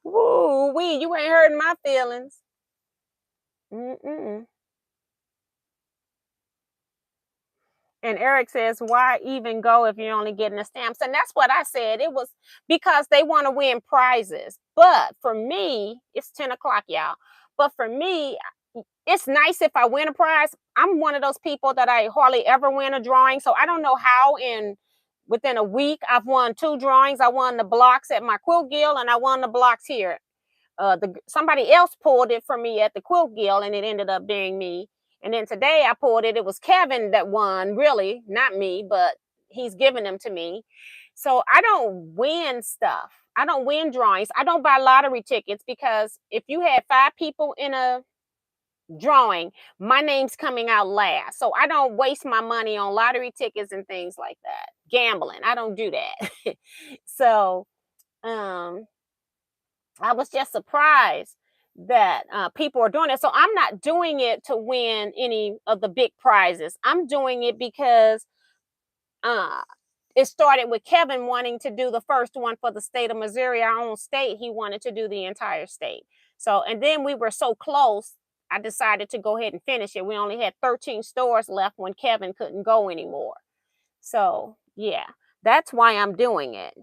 Woo wee, you ain't hurting my feelings. Mm-mm. And Eric says, "Why even go if you're only getting the stamps?" And that's what I said. It was because they want to win prizes. But for me, it's 10 o'clock, y'all. But for me, it's nice if I win a prize. I'm one of those people that I hardly ever win a drawing. So I don't know how within a week I've won two drawings. I won the blocks at my quilt guild and I won the blocks here. Somebody else pulled it for me at the quilt guild and it ended up being me. And then today I pulled it. It was Kevin that won, really, not me, but he's giving them to me. So I don't win stuff. I don't win drawings. I don't buy lottery tickets because if you had five people in a drawing, my name's coming out last. So I don't waste my money on lottery tickets and things like that. Gambling. I don't do that. So um I was just surprised that people are doing it. So I'm not doing it to win any of the big prizes. I'm doing it because uh, it started with Kevin wanting to do the first one for the state of Missouri, our own state. He wanted to do the entire state. So, and then we were so close, I decided to go ahead and finish it. We only had 13 stores left when Kevin couldn't go anymore. So, yeah, that's why I'm doing it.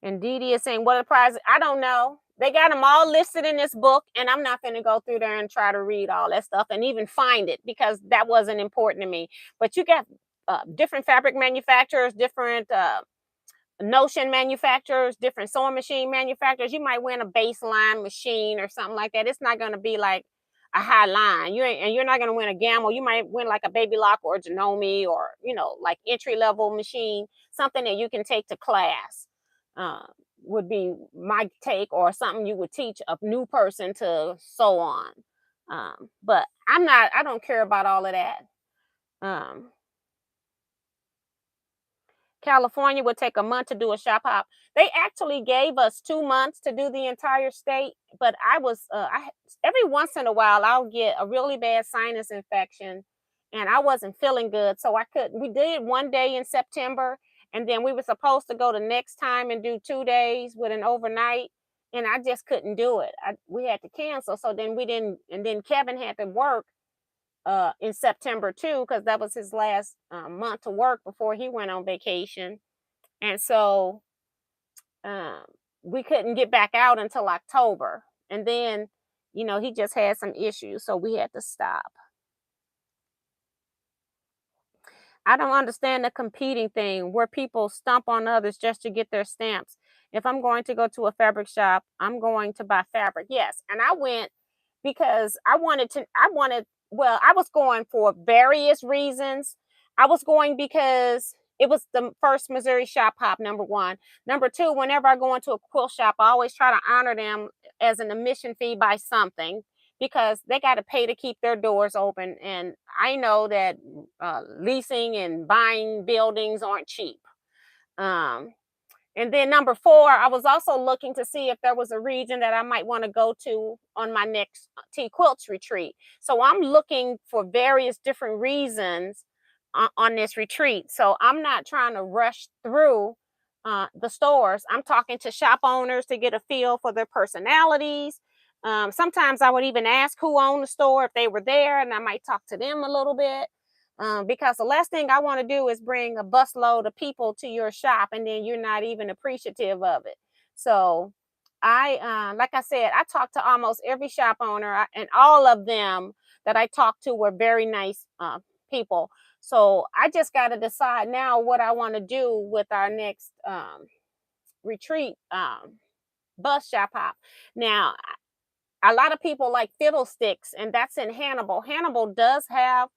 And Dee Dee is saying, "What a prize." I don't know. They got them all listed in this book, and I'm not going to go through there and try to read all that stuff and even find it because that wasn't important to me. But you got different fabric manufacturers, different notion manufacturers, different sewing machine manufacturers. You might win a baseline machine or something like that. It's not going to be like a high line. You're not going to win a gamble. You might win like a baby lock or a Janome or like entry level machine, something that you can take to class. Uh, would be my take, or something you would teach a new person to sew on. But I don't care about all of that. Um, California would take a month to do a shop hop. They actually gave us 2 months to do the entire state, but every once in a while I'll get a really bad sinus infection, and I wasn't feeling good, so I couldn't. We did one day in September, and then we were supposed to go the next time and do 2 days with an overnight, and I just couldn't do it. We had to cancel, so then we didn't. And then Kevin had to work in September too, because that was his last month to work before he went on vacation. And so um, we couldn't get back out until October. And then, he just had some issues, so we had to stop. I don't understand the competing thing where people stomp on others just to get their stamps. If I'm going to go to a fabric shop, I'm going to buy fabric. Yes. And I went because well, I was going for various reasons. I was going because it was the first Missouri shop hop, number one. Number two, whenever I go into a quilt shop, I always try to honor them as an admission fee by something because they got to pay to keep their doors open. And I know that leasing and buying buildings aren't cheap. Um, and then number four, I was also looking to see if there was a region that I might want to go to on my next Teaquilts retreat. So I'm looking for various different reasons on this retreat. So I'm not trying to rush through the stores. I'm talking to shop owners to get a feel for their personalities. Sometimes I would even ask who owned the store if they were there, and I might talk to them a little bit. Because the last thing I want to do is bring a busload of people to your shop and then you're not even appreciative of it. So like I said, I talked to almost every shop owner, and all of them that I talked to were very nice people. So I just got to decide now what I want to do with our next retreat bus shop hop. Now, a lot of people like Fiddlesticks, and that's in Hannibal. Hannibal does have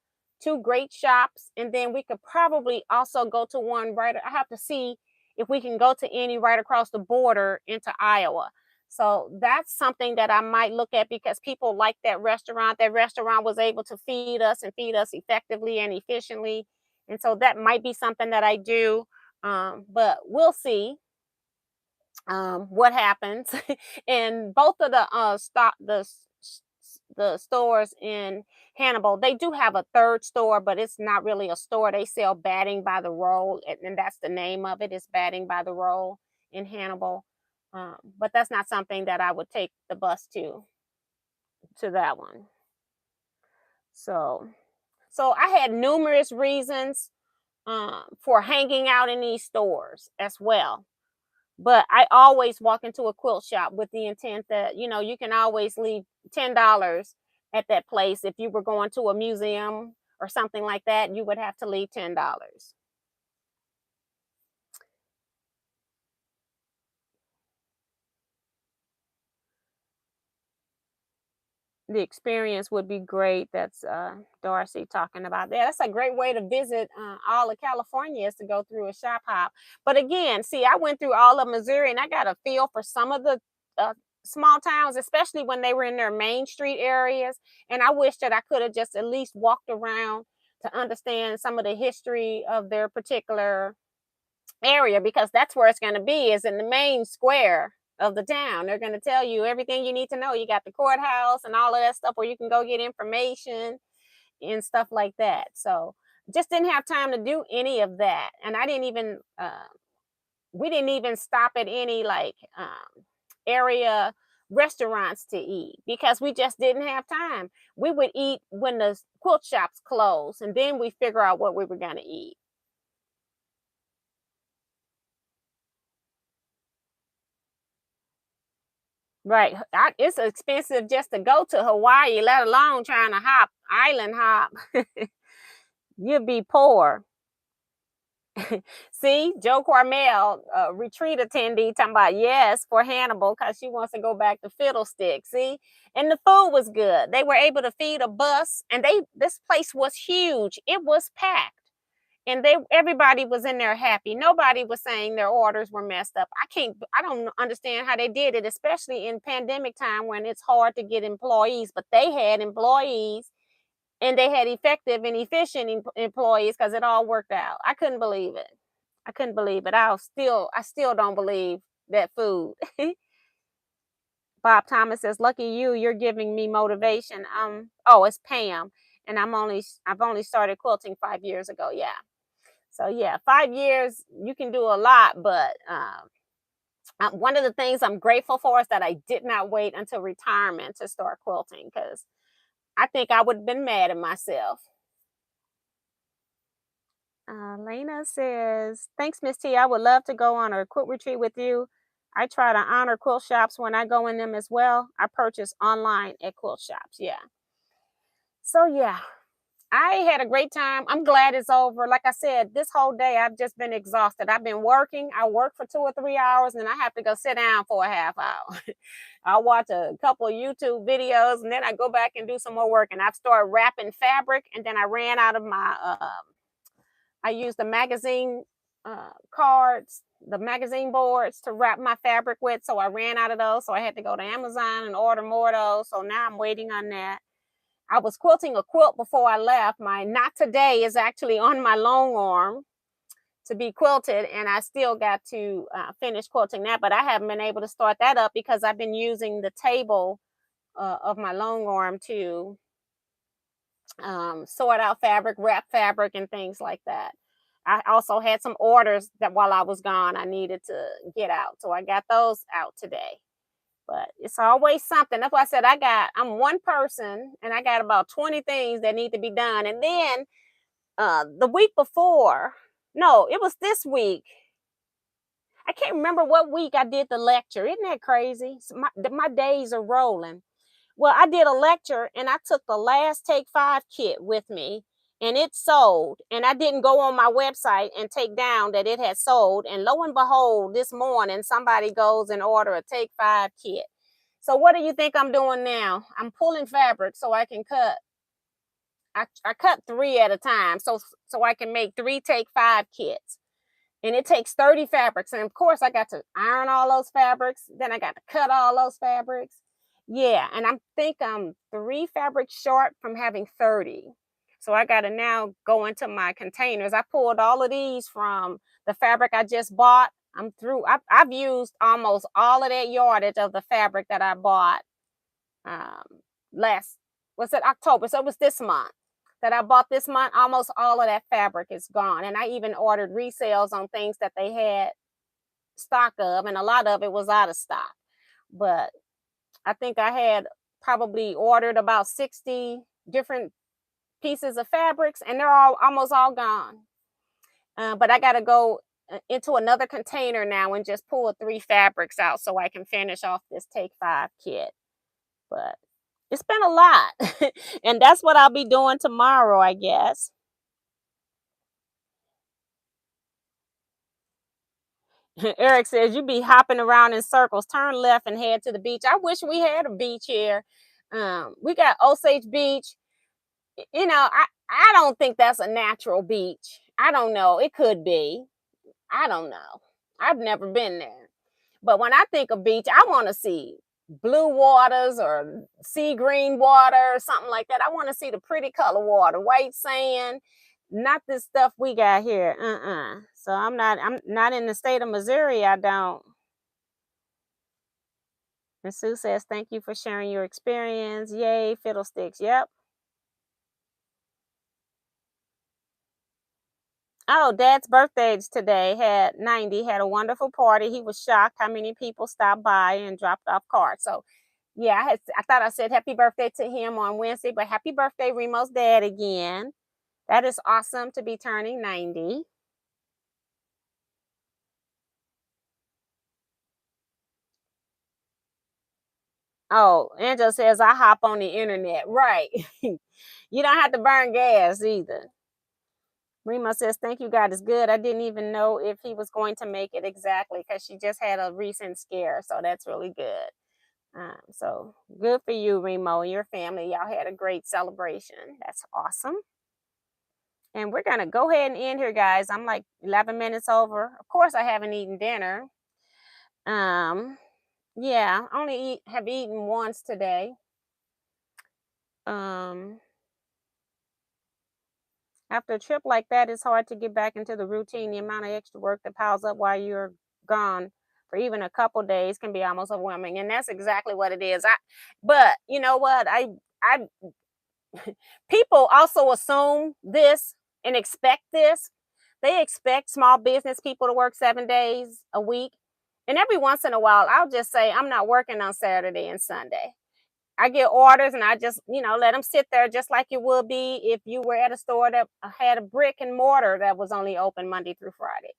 two great shops, and then we could probably also go to one right. I have to see if we can go to any right across the border into Iowa. So that's something that I might look at because people like that restaurant. That restaurant was able to feed us and feed us effectively and efficiently. And so that might be something that I do. But we'll see what happens. And both of the the stores in Hannibal, they do have a third store, but it's not really a store. They sell batting by the roll, and that's the name of it. Is batting by the roll in Hannibal. But that's not something that I would take the bus to that one. So so I had numerous reasons for hanging out in these stores as well. But I always walk into a quilt shop with the intent that, you can always leave $10 at that place. If you were going to a museum or something like that, you would have to leave $10. The experience would be great. That's Darcy talking about that. That's a great way to visit all of California, is to go through a shop hop. But again, see, I went through all of Missouri and I got a feel for some of the small towns, especially when they were in their main street areas. And I wish that I could have just at least walked around to understand some of the history of their particular area, because that's where it's going to be, is in the main square of the town. They're going to tell you everything you need to know. You got the courthouse and all of that stuff where you can go get information and stuff like that. So just didn't have time to do any of that. And I didn't even we didn't even stop at any like area restaurants to eat because we just didn't have time. We would eat when the quilt shops closed, and then we figure out what we were going to eat. Right. It's expensive just to go to Hawaii, let alone trying to island hop. You'd be poor. See, Joe Cormel, retreat attendee, talking about yes for Hannibal because she wants to go back to Fiddlestick. See, and the food was good. They were able to feed a bus, and this place was huge. It was packed. And everybody was in there happy. Nobody was saying their orders were messed up. I don't understand how they did it, especially in pandemic time when it's hard to get employees, but they had employees and they had effective and efficient employees because it all worked out. I couldn't believe it. I couldn't believe it. I still don't believe that food. Bob Thomas says, "Lucky you, you're giving me motivation." Oh, it's Pam, and I've only started quilting 5 years ago. Yeah. So yeah, 5 years, you can do a lot, but one of the things I'm grateful for is that I did not wait until retirement to start quilting, because I think I would have been mad at myself. Lena says, "Thanks, Miss T. I would love to go on a quilt retreat with you. I try to honor quilt shops when I go in them as well. I purchase online at quilt shops." Yeah. So yeah, I had a great time. I'm glad it's over. Like I said, this whole day I've just been exhausted. I've been working. I work for 2 or 3 hours, and then I have to go sit down for a half hour. I'll watch a couple of YouTube videos, and then I go back and do some more work. And I've started wrapping fabric, and then I ran out of my. I used the magazine cards, the magazine boards to wrap my fabric with. So I ran out of those. So I had to go to Amazon and order more of those. So now I'm waiting on that. I was quilting a quilt before I left. My Not Today is actually on my long arm to be quilted, and I still got to finish quilting that, but I haven't been able to start that up because I've been using the table of my long arm to sort out fabric, wrap fabric, and things like that. I also had some orders that while I was gone, I needed to get out. So I got those out today. But it's always something. That's why I said I'm one person and I got about 20 things that need to be done. And then the week before, no, it was this week. I can't remember what week I did the lecture. Isn't that crazy? So my days are rolling. Well, I did a lecture and I took the last Take 5 kit with me, and it sold. And I didn't go on my website and take down that it had sold. And lo and behold, this morning, somebody goes and order a Take 5 kit. So what do you think I'm doing now? I'm pulling fabric so I can cut. I cut 3 at a time so I can make 3 Take 5 kits. and it takes 30 fabrics. And of course, I got to iron all those fabrics. Then I got to cut all those fabrics. Yeah, and I think I'm 3 fabrics short from having 30. So I got to now go into my containers. I pulled all of these from the fabric I just bought. I'm through. I've used almost all of that yardage of the fabric that I bought um, last, was it October? So it was this month that I bought this month. Almost all of that fabric is gone. And I even ordered resales on things that they had stock of, and a lot of it was out of stock. But I think I had probably ordered about 60 different pieces of fabrics, and they're all almost all gone. But I got to go into another container now and just pull 3 fabrics out so I can finish off this Take 5 kit. But it's been a lot. And that's what I'll be doing tomorrow, I guess. Eric says you be hopping around in circles. Turn left and head to the beach. I wish we had a beach here. We got Osage Beach. I don't think that's a natural beach. I don't know. It could be. I don't know. I've never been there. But when I think of beach, I want to see blue waters or sea green water or something like that. I want to see the pretty color water, white sand, not this stuff we got here. So I'm not in the state of Missouri. I don't. And Sue says, thank you for sharing your experience. Yay, fiddlesticks. Yep. Oh, Dad's birthday is today. Had 90, had a wonderful party. He was shocked how many people stopped by and dropped off cards. So yeah, I thought I said happy birthday to him on Wednesday, but happy birthday, Remo's dad, again. That is awesome to be turning 90. Oh, Angela says I hop on the internet. Right. You don't have to burn gas either. Remo says, thank you, God is good. I didn't even know if he was going to make it exactly because she just had a recent scare. So that's really good. So good for you, Remo, and your family. Y'all had a great celebration. That's awesome. And we're going to go ahead and end here, guys. I'm like 11 minutes over. Of course, I haven't eaten dinner. Yeah, I only have eaten once today. After a trip like that, it's hard to get back into the routine. The amount of extra work that piles up while you're gone for even a couple days can be almost overwhelming. And that's exactly what it is. But you know what? I people also assume this and expect this. They expect small business people to work 7 days a week. And every once in a while, I'll just say, I'm not working on Saturday and Sunday. I get orders and I just, let them sit there just like it would be if you were at a store that had a brick and mortar that was only open Monday through Friday.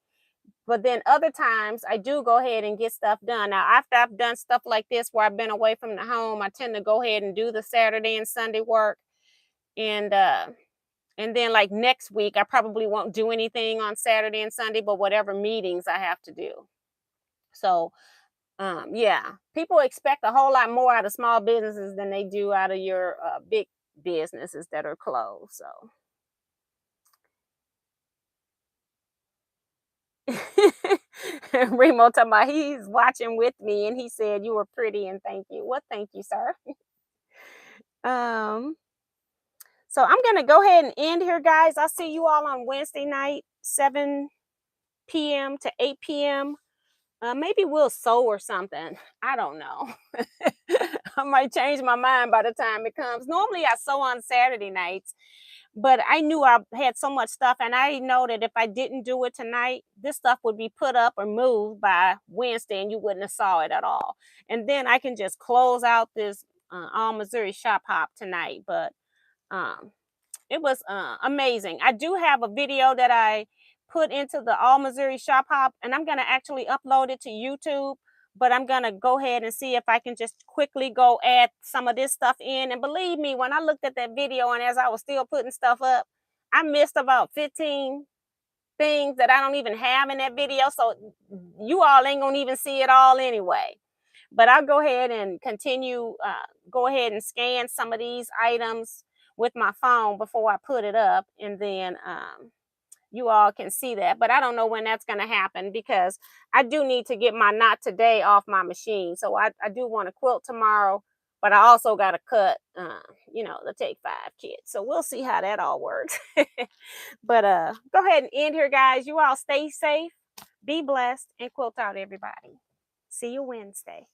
But then other times I do go ahead and get stuff done. Now, after I've done stuff like this where I've been away from the home, I tend to go ahead and do the Saturday and Sunday work. And then like next week, I probably won't do anything on Saturday and Sunday, but whatever meetings I have to do. So yeah, people expect a whole lot more out of small businesses than they do out of your big businesses that are closed. So Remo talking about he's watching with me and he said you were pretty and thank you. Well, thank you, sir. um, so I'm gonna go ahead and end here, guys. I'll see you all on Wednesday night, 7 p.m. to 8 p.m. Maybe we'll sew or something. I don't know. I might change my mind by the time it comes. Normally I sew on Saturday nights, but I knew I had so much stuff, and I know that if I didn't do it tonight, this stuff would be put up or moved by Wednesday, and you wouldn't have saw it at all. And then I can just close out this All Missouri Shop Hop tonight. But um, it was amazing. I do have a video that I put into the All Missouri Shop Hop, and I'm going to actually upload it to YouTube. But I'm going to go ahead and see if I can just quickly go add some of this stuff in. And believe me, when I looked at that video and as I was still putting stuff up, I missed about 15 things that I don't even have in that video. So you all ain't going to even see it all anyway. But I'll go ahead and continue, go ahead and scan some of these items with my phone before I put it up. And then you all can see that. But I don't know when that's going to happen because I do need to get my knot today off my machine. So I do want to quilt tomorrow, but I also got to cut, the Take 5 kit. So we'll see how that all works. But go ahead and end here, guys. You all stay safe, be blessed, and quilt out, everybody. See you Wednesday.